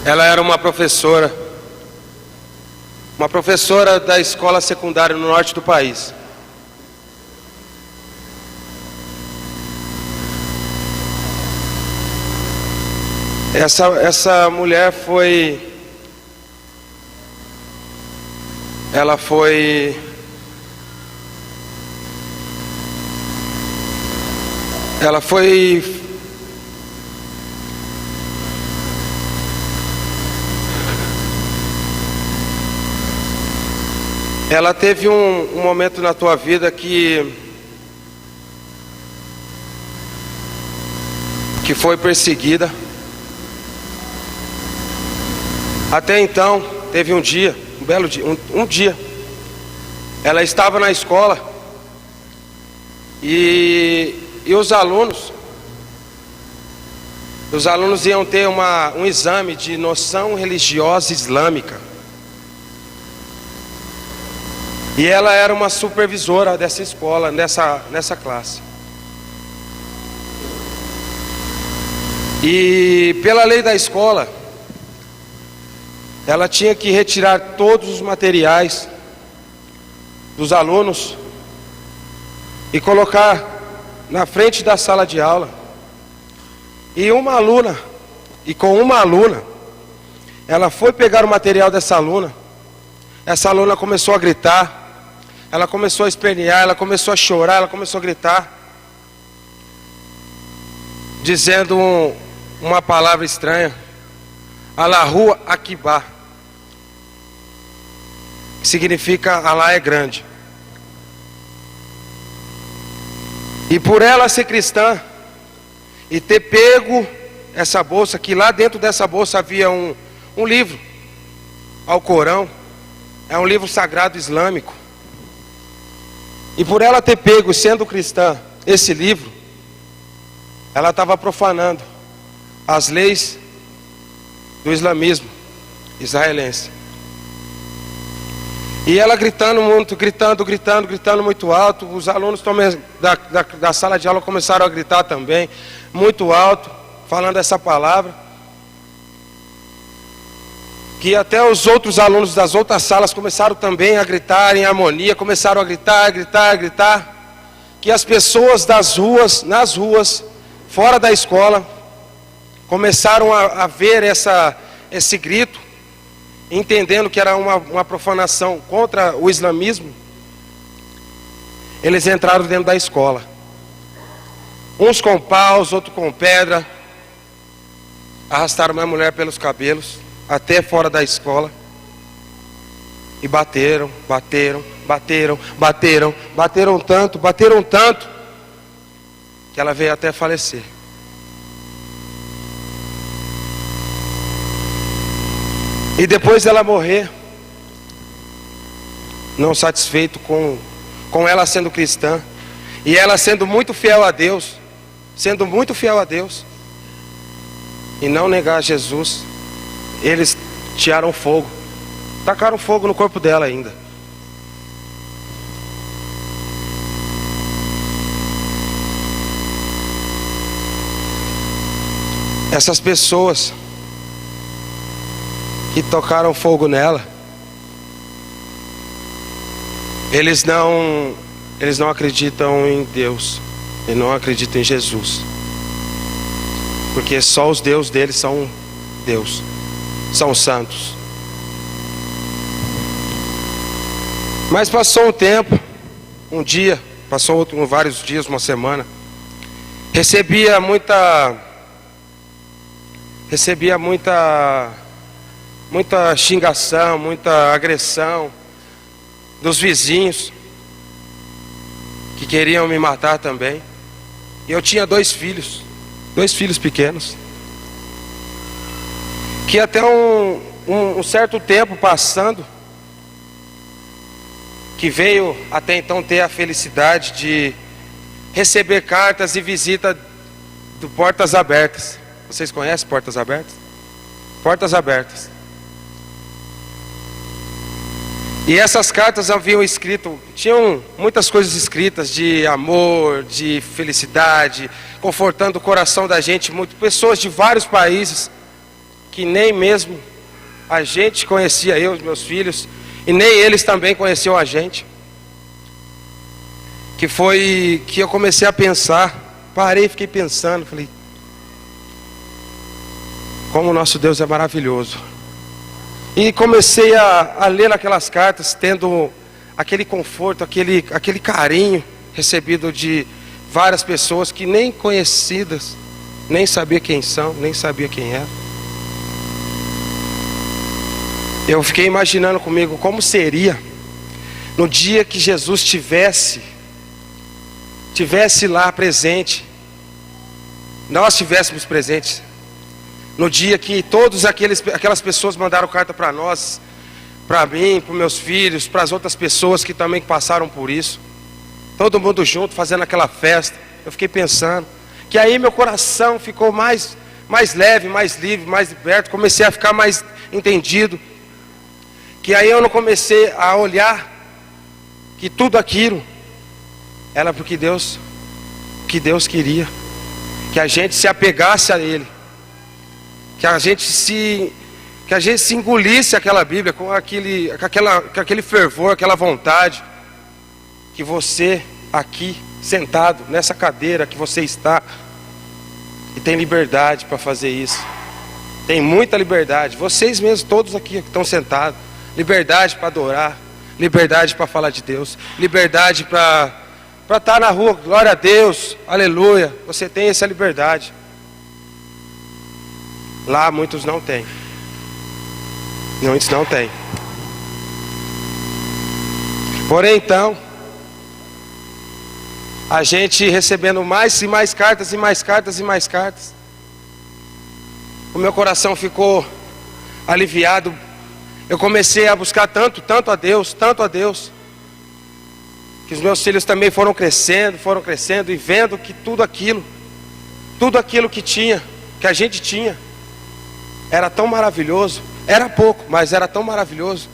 ela era uma professora da escola secundária no norte do país. Essa mulher ela teve um momento na tua vida que que foi perseguida. Até então, teve um dia, um belo dia, um dia, ela estava na escola e os alunos iam ter um exame de noção religiosa islâmica. E ela era uma supervisora dessa escola, nessa classe. E pela lei da escola, ela tinha que retirar todos os materiais dos alunos e colocar na frente da sala de aula. E com uma aluna, ela foi pegar o material dessa aluna. Essa aluna começou a gritar, ela começou a espernear, ela começou a chorar, ela começou a gritar, dizendo uma palavra estranha, Allahu Akbar, que significa Allah é grande. E por ela ser cristã e ter pego essa bolsa, que lá dentro dessa bolsa havia um livro, Alcorão, é um livro sagrado islâmico. E por ela ter pego, sendo cristã, esse livro, ela estava profanando as leis do islamismo israelense. E ela gritando muito alto. Os alunos da sala de aula começaram a gritar também, muito alto, falando essa palavra. Que até os outros alunos das outras salas começaram também a gritar em harmonia, começaram a gritar. Que as pessoas nas ruas, fora da escola, começaram a ver esse grito, entendendo que era uma profanação contra o islamismo. Eles entraram dentro da escola, uns com paus, outros com pedra, arrastaram minha mulher pelos cabelos até fora da escola e bateram tanto que ela veio até falecer. E depois dela morrer, não satisfeito com ela sendo cristã e ela sendo muito fiel a Deus, e não negar Jesus, eles tiraram fogo, tacaram fogo no corpo dela ainda. Essas pessoas que tocaram fogo nela, eles não acreditam em Deus, e não acreditam em Jesus, porque só os deuses deles são Deus, são santos. Mas passou um tempo, um dia, passou vários dias, uma semana, recebia muita xingação, muita agressão dos vizinhos que queriam me matar também. E eu tinha dois filhos pequenos, que até um certo tempo passando, que veio até então ter a felicidade de receber cartas e visita do Portas Abertas. Vocês conhecem Portas Abertas? Portas Abertas. E essas cartas haviam escrito, tinham muitas coisas escritas de amor, de felicidade, confortando o coração da gente, pessoas de vários países, que nem mesmo a gente conhecia, eu e meus filhos, e nem eles também conheciam a gente. Que foi que eu comecei a pensar, parei e fiquei pensando, falei, como o nosso Deus é maravilhoso. E comecei a ler aquelas cartas, tendo aquele conforto, aquele carinho recebido de várias pessoas que nem conhecidas, nem sabia quem são, nem sabia quem era. Eu fiquei imaginando comigo como seria no dia que Jesus tivesse lá presente nós estivéssemos presentes no dia que todas aquelas pessoas mandaram carta para nós, para mim, para meus filhos, para as outras pessoas que também passaram por isso. Todo mundo junto, fazendo aquela festa. Eu fiquei pensando que aí meu coração ficou mais leve, mais livre, mais liberto. Comecei a ficar mais entendido. Que aí eu não comecei a olhar que tudo aquilo era porque Deus queria. Que a gente se apegasse a Ele. Que a gente se engolisse aquela Bíblia com aquele fervor, aquela vontade. Que você aqui, sentado nessa cadeira que você está, e tem liberdade para fazer isso. Tem muita liberdade. Vocês mesmos, todos aqui que estão sentados. Liberdade para adorar. Liberdade para falar de Deus. Liberdade para estar na rua. Glória a Deus. Aleluia. Você tem essa liberdade. Lá muitos não têm. Muitos não têm. Porém então, a gente recebendo mais e mais cartas e mais cartas e mais cartas, o meu coração ficou aliviado. Eu comecei a buscar tanto a Deus, que os meus filhos também foram crescendo e vendo que tudo aquilo que tinha, que a gente tinha, era tão maravilhoso. Era pouco, mas era tão maravilhoso,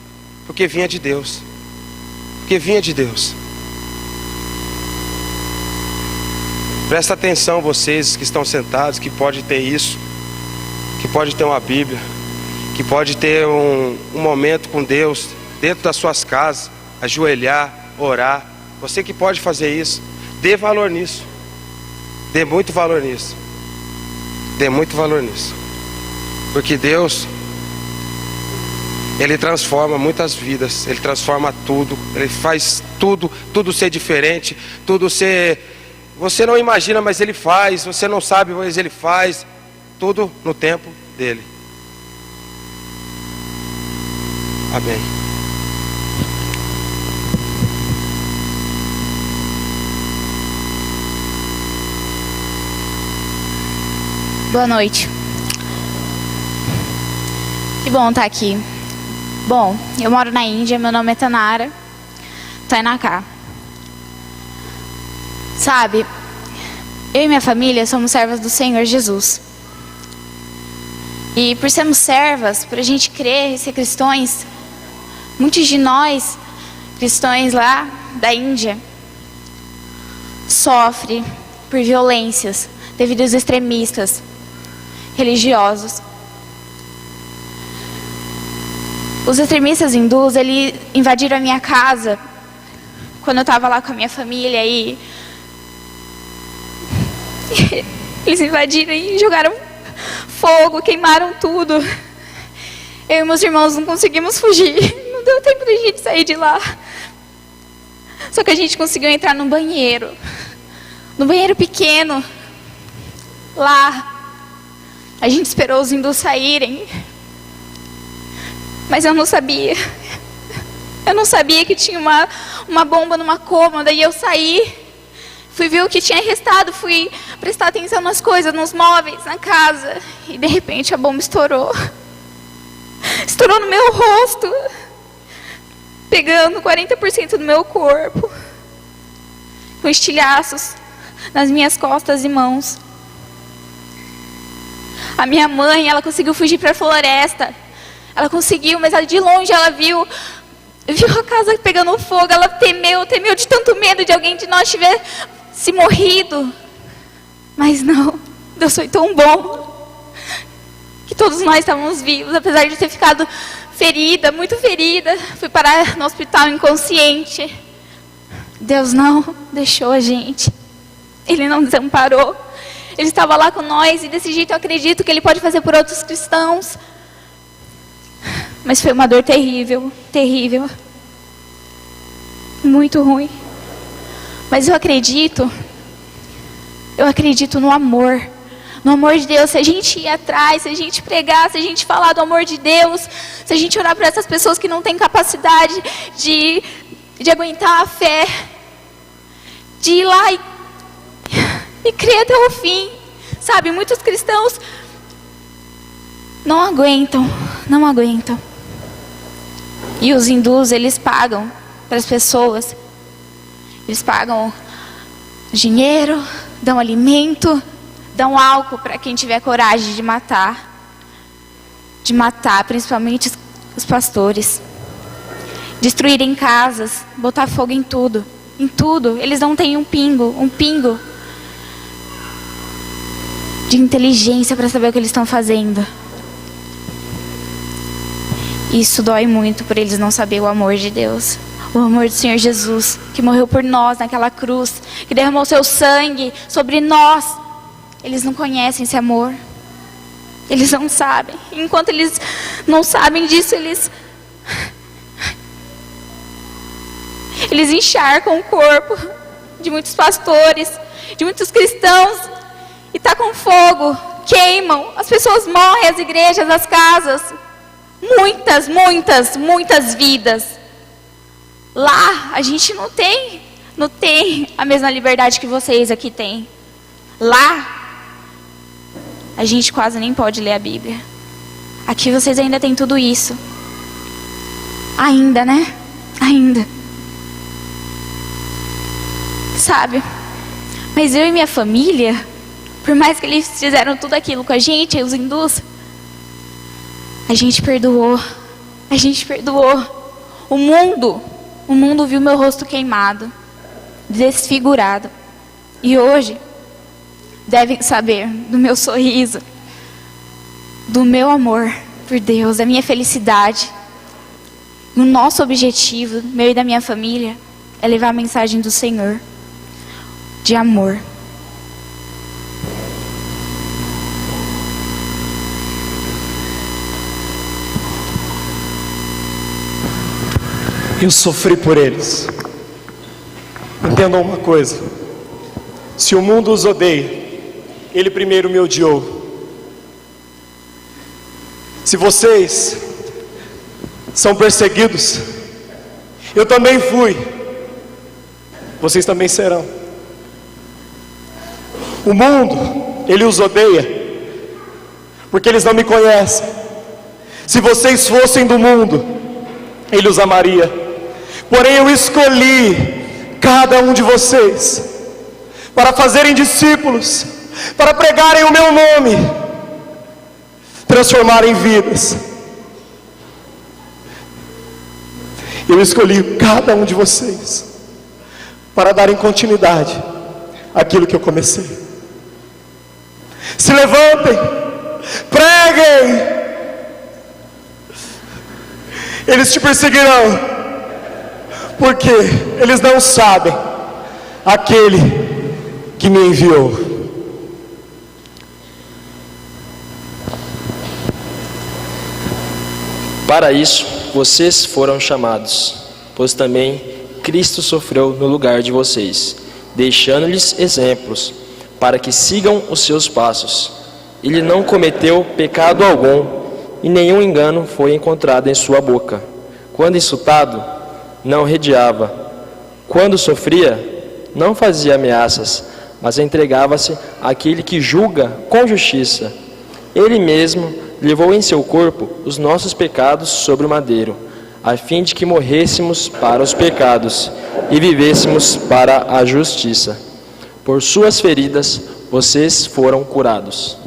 porque vinha de Deus. Porque vinha de Deus. Presta atenção, vocês que estão sentados, que pode ter isso, que pode ter uma Bíblia, que pode ter um momento com Deus dentro das suas casas, ajoelhar, orar. Você que pode fazer isso, dê valor nisso. Dê muito valor nisso. Dê muito valor nisso. Porque Deus, Ele transforma muitas vidas, Ele transforma tudo, Ele faz tudo ser diferente, tudo ser... Você não imagina, mas Ele faz. Você não sabe, mas Ele faz. Tudo no tempo dEle. Amém. Boa noite. Que bom estar aqui. Bom, eu moro na Índia, meu nome é Tanara Tainaká. Sabe, eu e minha família somos servas do Senhor Jesus. E por sermos servas, por a gente crer e ser cristãos, muitos de nós, cristãos lá da Índia, sofrem por violências devido aos extremistas religiosos. Os extremistas hindus, eles invadiram a minha casa quando eu estava lá com a minha família e eles invadiram e jogaram fogo, queimaram tudo. Eu e meus irmãos não conseguimos fugir. Não deu tempo de a gente sair de lá. Só que a gente conseguiu entrar num banheiro pequeno. Lá, a gente esperou os hindus saírem. Mas eu não sabia. Eu não sabia que tinha uma bomba numa cômoda. E eu saí. Fui ver o que tinha restado, fui prestar atenção nas coisas, nos móveis, na casa. E de repente a bomba estourou. Estourou no meu rosto, pegando 40% do meu corpo, com estilhaços nas minhas costas e mãos. A minha mãe, ela conseguiu fugir para a floresta. Ela conseguiu, mas de longe ela viu a casa pegando fogo. Ela temeu de tanto medo de alguém de nós tiver se morrido. Mas não, Deus foi tão bom que todos nós estávamos vivos, apesar de ter ficado ferida, muito ferida. Fui parar no hospital inconsciente. Deus não deixou a gente. Ele não desamparou. Ele estava lá com nós e desse jeito eu acredito que Ele pode fazer por outros cristãos. Mas foi uma dor terrível, terrível. Muito ruim. Mas eu acredito no amor. No amor de Deus. Se a gente ir atrás, se a gente pregar, se a gente falar do amor de Deus, se a gente orar para essas pessoas que não têm capacidade de aguentar a fé, de ir lá e crer até o fim. Sabe, muitos cristãos não aguentam. E os hindus, eles pagam para as pessoas. Eles pagam dinheiro, dão alimento, dão álcool para quem tiver coragem de matar. Principalmente os pastores. Destruírem casas, botar fogo em tudo. Eles não têm um pingo de inteligência para saber o que eles estão fazendo. Isso dói muito por eles não saber o amor de Deus. O amor do Senhor Jesus, que morreu por nós naquela cruz, que derramou seu sangue sobre nós. Eles não conhecem esse amor. Eles não sabem. Enquanto eles não sabem disso, eles encharcam o corpo de muitos pastores, de muitos cristãos, e tacam fogo, queimam. As pessoas morrem, as igrejas, as casas. Muitas vidas. Lá a gente não tem a mesma liberdade que vocês aqui têm. Lá a gente quase nem pode ler a Bíblia. Aqui vocês ainda têm tudo isso. Ainda, né? Ainda. Sabe? Mas eu e minha família, por mais que eles fizeram tudo aquilo com a gente, os hindus, a gente perdoou. O mundo viu meu rosto queimado, desfigurado. E hoje, devem saber do meu sorriso, do meu amor por Deus, da minha felicidade. O nosso objetivo, meu e da minha família, é levar a mensagem do Senhor, de amor. Eu sofri por eles. Entendam uma coisa: se o mundo os odeia, ele primeiro me odiou. Se vocês são perseguidos, eu também fui. Vocês também serão. O mundo, ele os odeia porque eles não me conhecem. Se vocês fossem do mundo, ele os amaria. Porém eu escolhi cada um de vocês para fazerem discípulos, para pregarem o meu nome, transformarem vidas. Eu escolhi cada um de vocês para darem continuidade àquilo que eu comecei. Se levantem, preguem. Eles te perseguirão, porque eles não sabem aquele que me enviou. Para isso, vocês foram chamados, pois também Cristo sofreu no lugar de vocês, deixando-lhes exemplos, para que sigam os seus passos. Ele não cometeu pecado algum, e nenhum engano foi encontrado em sua boca. Quando insultado, não rediava. Quando sofria, não fazia ameaças, mas entregava-se àquele que julga com justiça. Ele mesmo levou em seu corpo os nossos pecados sobre o madeiro, a fim de que morrêssemos para os pecados e vivêssemos para a justiça. Por suas feridas, vocês foram curados.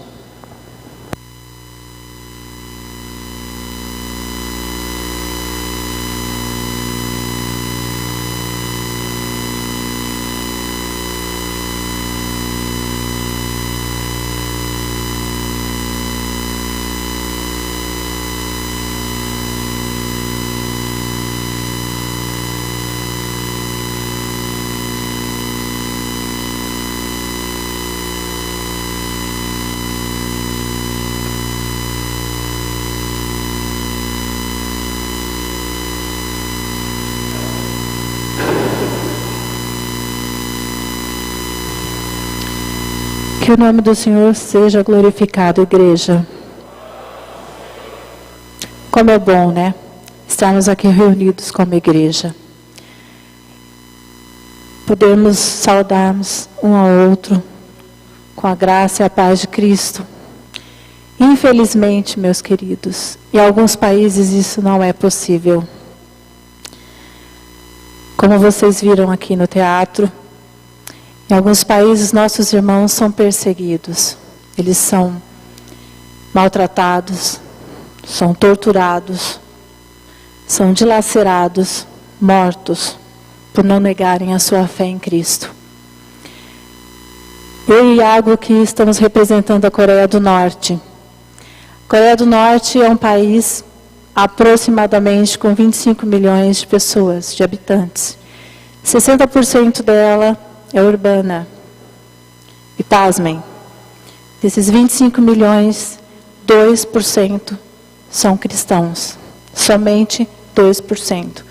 Que o nome do Senhor seja glorificado, igreja. Como é bom, né? Estarmos aqui reunidos como igreja. Podermos saudarmos um ao outro com a graça e a paz de Cristo. Infelizmente, meus queridos, em alguns países isso não é possível. Como vocês viram aqui no teatro, em alguns países nossos irmãos são perseguidos. Eles são maltratados, são torturados, são dilacerados, mortos, por não negarem a sua fé em Cristo. Eu e Iago aqui estamos representando a Coreia do Norte. A Coreia do Norte é um país aproximadamente com 25 milhões de pessoas, de habitantes. 60% dela é urbana. E pasmem, desses 25 milhões, 2% são cristãos. Somente 2%.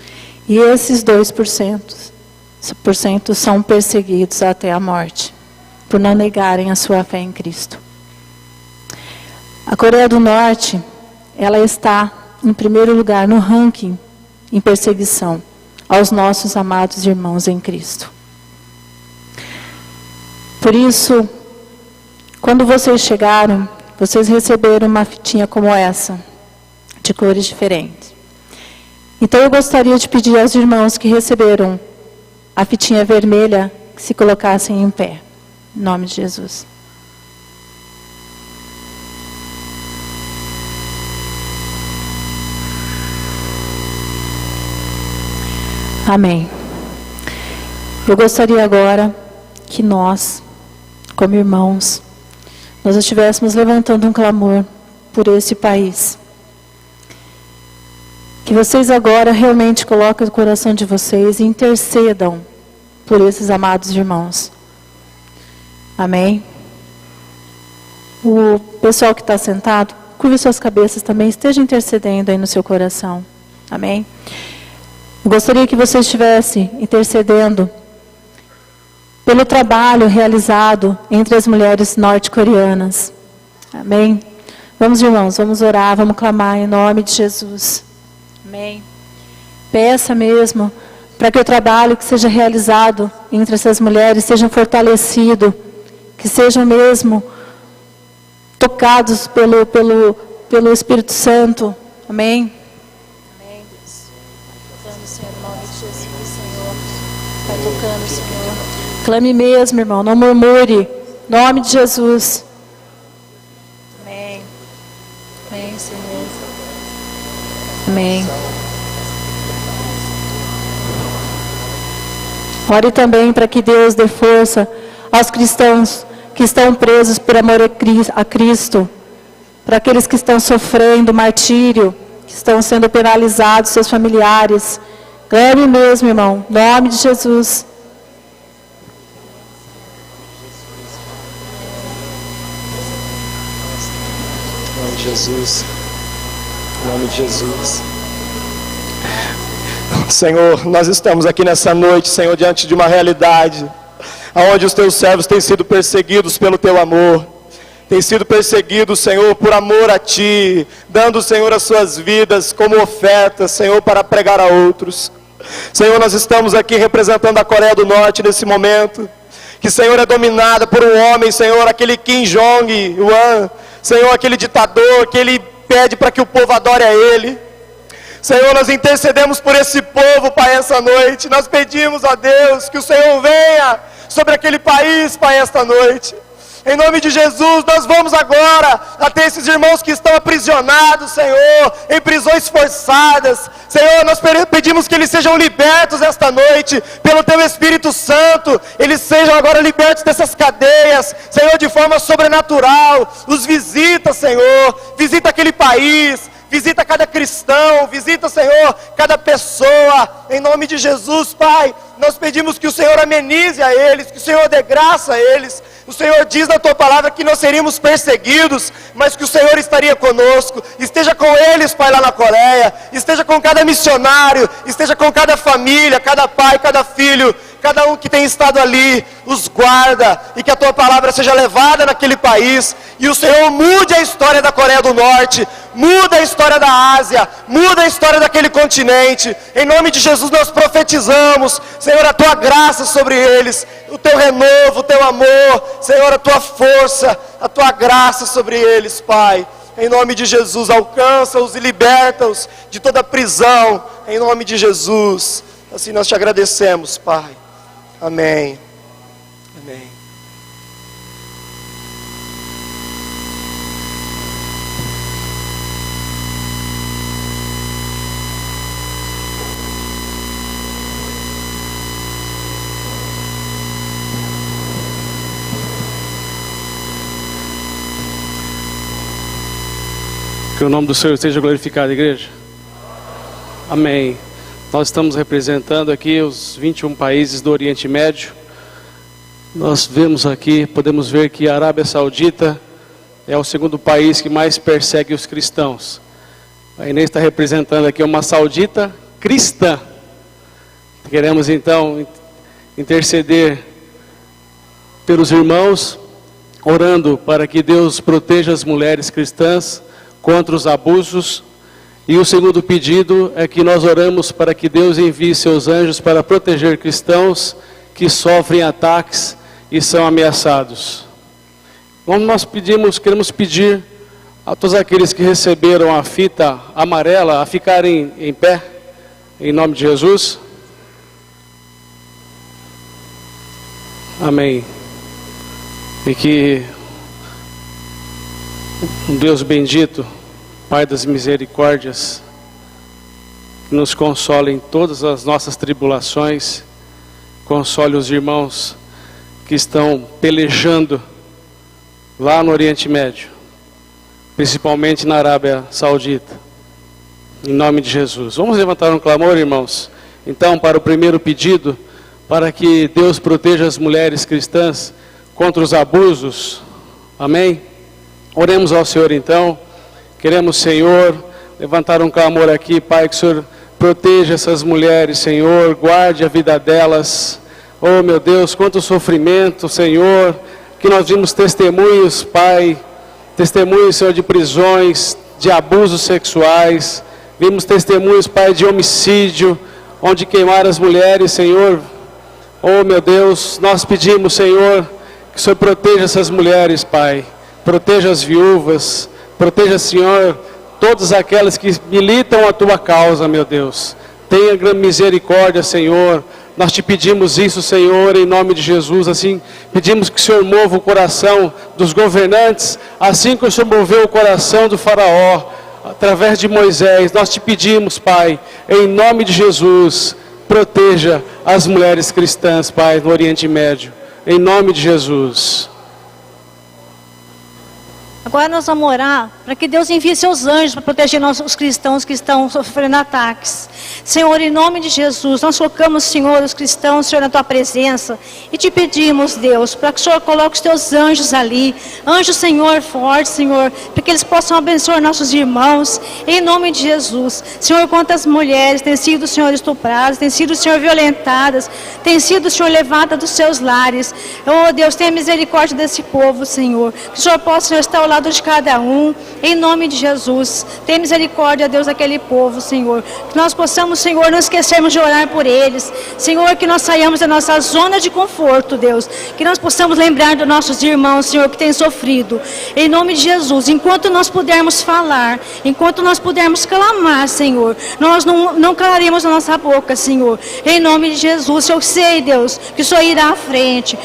E esses 2% são perseguidos até a morte, por não negarem a sua fé em Cristo. A Coreia do Norte, ela está em primeiro lugar no ranking em perseguição aos nossos amados irmãos em Cristo. Por isso, quando vocês chegaram, vocês receberam uma fitinha como essa, de cores diferentes. Então eu gostaria de pedir aos irmãos que receberam a fitinha vermelha, que se colocassem em pé, em nome de Jesus. Amém. Eu gostaria agora que nós, como irmãos, nós estivéssemos levantando um clamor por esse país. Que vocês agora realmente coloquem o coração de vocês e intercedam por esses amados irmãos. Amém? O pessoal que está sentado, curve suas cabeças também, esteja intercedendo aí no seu coração. Amém? Eu gostaria que você estivesse intercedendo pelo trabalho realizado entre as mulheres norte-coreanas. Amém? Vamos, irmãos, vamos orar, vamos clamar em nome de Jesus. Amém? Peça mesmo para que o trabalho que seja realizado entre essas mulheres seja fortalecido, que sejam mesmo tocados pelo Espírito Santo. Amém? Amém, Deus. Tocando, Senhor, em nome de Jesus, Senhor. Vai tocando, Senhor. Clame mesmo, irmão, não murmure. Em nome de Jesus. Amém. Amém, Senhor. Amém. Ore também para que Deus dê força aos cristãos que estão presos por amor a Cristo, para aqueles que estão sofrendo martírio, que estão sendo penalizados, seus familiares. Clame mesmo, irmão, em nome de Jesus. Em nome de Jesus. Em nome de Jesus. Senhor, nós estamos aqui nessa noite, Senhor, diante de uma realidade onde os teus servos têm sido perseguidos pelo teu amor. Têm sido perseguidos, Senhor, por amor a Ti, dando, Senhor, as suas vidas como oferta, Senhor, para pregar a outros. Senhor, nós estamos aqui representando a Coreia do Norte nesse momento, que, Senhor, é dominada por um homem, Senhor, aquele Kim Jong-un, Senhor, aquele ditador que ele pede para que o povo adore a Ele. Senhor, nós intercedemos por esse povo, Pai, essa noite. Nós pedimos a Deus que o Senhor venha sobre aquele país, Pai, esta noite. Em nome de Jesus, nós vamos agora até esses irmãos que estão aprisionados, Senhor, em prisões forçadas. Senhor, nós pedimos que eles sejam libertos esta noite, pelo Teu Espírito Santo. Eles sejam agora libertos dessas cadeias, Senhor, de forma sobrenatural. Os visita, Senhor, visita aquele país. Visita cada cristão, visita, Senhor, cada pessoa, em nome de Jesus, Pai. Nós pedimos que o Senhor amenize a eles, que o Senhor dê graça a eles. O Senhor diz na Tua palavra que nós seríamos perseguidos, mas que o Senhor estaria conosco. Esteja com eles, Pai, lá na Coreia. Esteja com cada missionário, esteja com cada família, cada pai, cada filho, cada um que tem estado ali, os guarda, e que a tua palavra seja levada naquele país, e o Senhor mude a história da Coreia do Norte, muda a história da Ásia, muda a história daquele continente. Em nome de Jesus nós profetizamos, Senhor, a tua graça sobre eles, o teu renovo, o teu amor, Senhor, a tua força, a tua graça sobre eles, Pai. Em nome de Jesus, alcança-os e liberta-os de toda prisão, em nome de Jesus. Assim nós te agradecemos, Pai. Amém. Amém. Que o nome do Senhor seja glorificado, igreja. Amém. Nós estamos representando aqui os 21 países do Oriente Médio. Nós vemos aqui, podemos ver que a Arábia Saudita é o segundo país que mais persegue os cristãos. A Inês está representando aqui uma saudita cristã. Queremos então interceder pelos irmãos, orando para que Deus proteja as mulheres cristãs contra os abusos. E o segundo pedido é que nós oramos para que Deus envie seus anjos para proteger cristãos que sofrem ataques e são ameaçados. Como nós queremos pedir a todos aqueles que receberam a fita amarela a ficarem em pé, em nome de Jesus. Amém. E que um Deus bendito, Pai das misericórdias, nos console em todas as nossas tribulações, console os irmãos que estão pelejando lá no Oriente Médio, principalmente na Arábia Saudita, em nome de Jesus. Vamos levantar um clamor, irmãos, então, para o primeiro pedido, para que Deus proteja as mulheres cristãs contra os abusos. Amém? Oremos ao Senhor então. Queremos, Senhor, levantar um clamor aqui, Pai, que o Senhor proteja essas mulheres, Senhor, guarde a vida delas. Oh, meu Deus, quanto sofrimento, Senhor, que nós vimos testemunhos, Pai, testemunhos, Senhor, de prisões, de abusos sexuais, vimos testemunhos, Pai, de homicídio, onde queimaram as mulheres, Senhor. Oh, meu Deus, nós pedimos, Senhor, que o Senhor proteja essas mulheres, Pai, proteja as viúvas, proteja, Senhor, todas aquelas que militam a Tua causa, meu Deus. Tenha grande misericórdia, Senhor. Nós te pedimos isso, Senhor, em nome de Jesus. Assim, pedimos que o Senhor mova o coração dos governantes, assim que o Senhor moveu o coração do faraó, através de Moisés. Nós te pedimos, Pai, em nome de Jesus, proteja as mulheres cristãs, Pai, no Oriente Médio. Em nome de Jesus. Agora nós vamos orar para que Deus envie seus anjos para proteger os cristãos que estão sofrendo ataques. Senhor, em nome de Jesus, nós colocamos, Senhor, os cristãos, Senhor, na Tua presença e te pedimos, Deus, para que o Senhor coloque os Teus anjos ali, anjos, Senhor, fortes, Senhor, para que eles possam abençoar nossos irmãos, em nome de Jesus. Senhor, quantas mulheres têm sido, Senhor, estupradas, têm sido, Senhor, violentadas, têm sido, Senhor, levadas dos seus lares. Oh, Deus, tenha misericórdia desse povo, Senhor, que o Senhor possa, Senhor, estar ao lado de cada um, em nome de Jesus. Tenha misericórdia, Deus, daquele povo, Senhor, que nós possamos, Senhor, não esquecermos de orar por eles, Senhor, que nós saiamos da nossa zona de conforto, Deus, que nós possamos lembrar dos nossos irmãos, Senhor, que têm sofrido, em nome de Jesus. Enquanto nós pudermos falar, enquanto nós pudermos clamar, Senhor, nós não calaremos a nossa boca, Senhor, em nome de Jesus. Eu sei, Deus, que o Senhor irá à frente,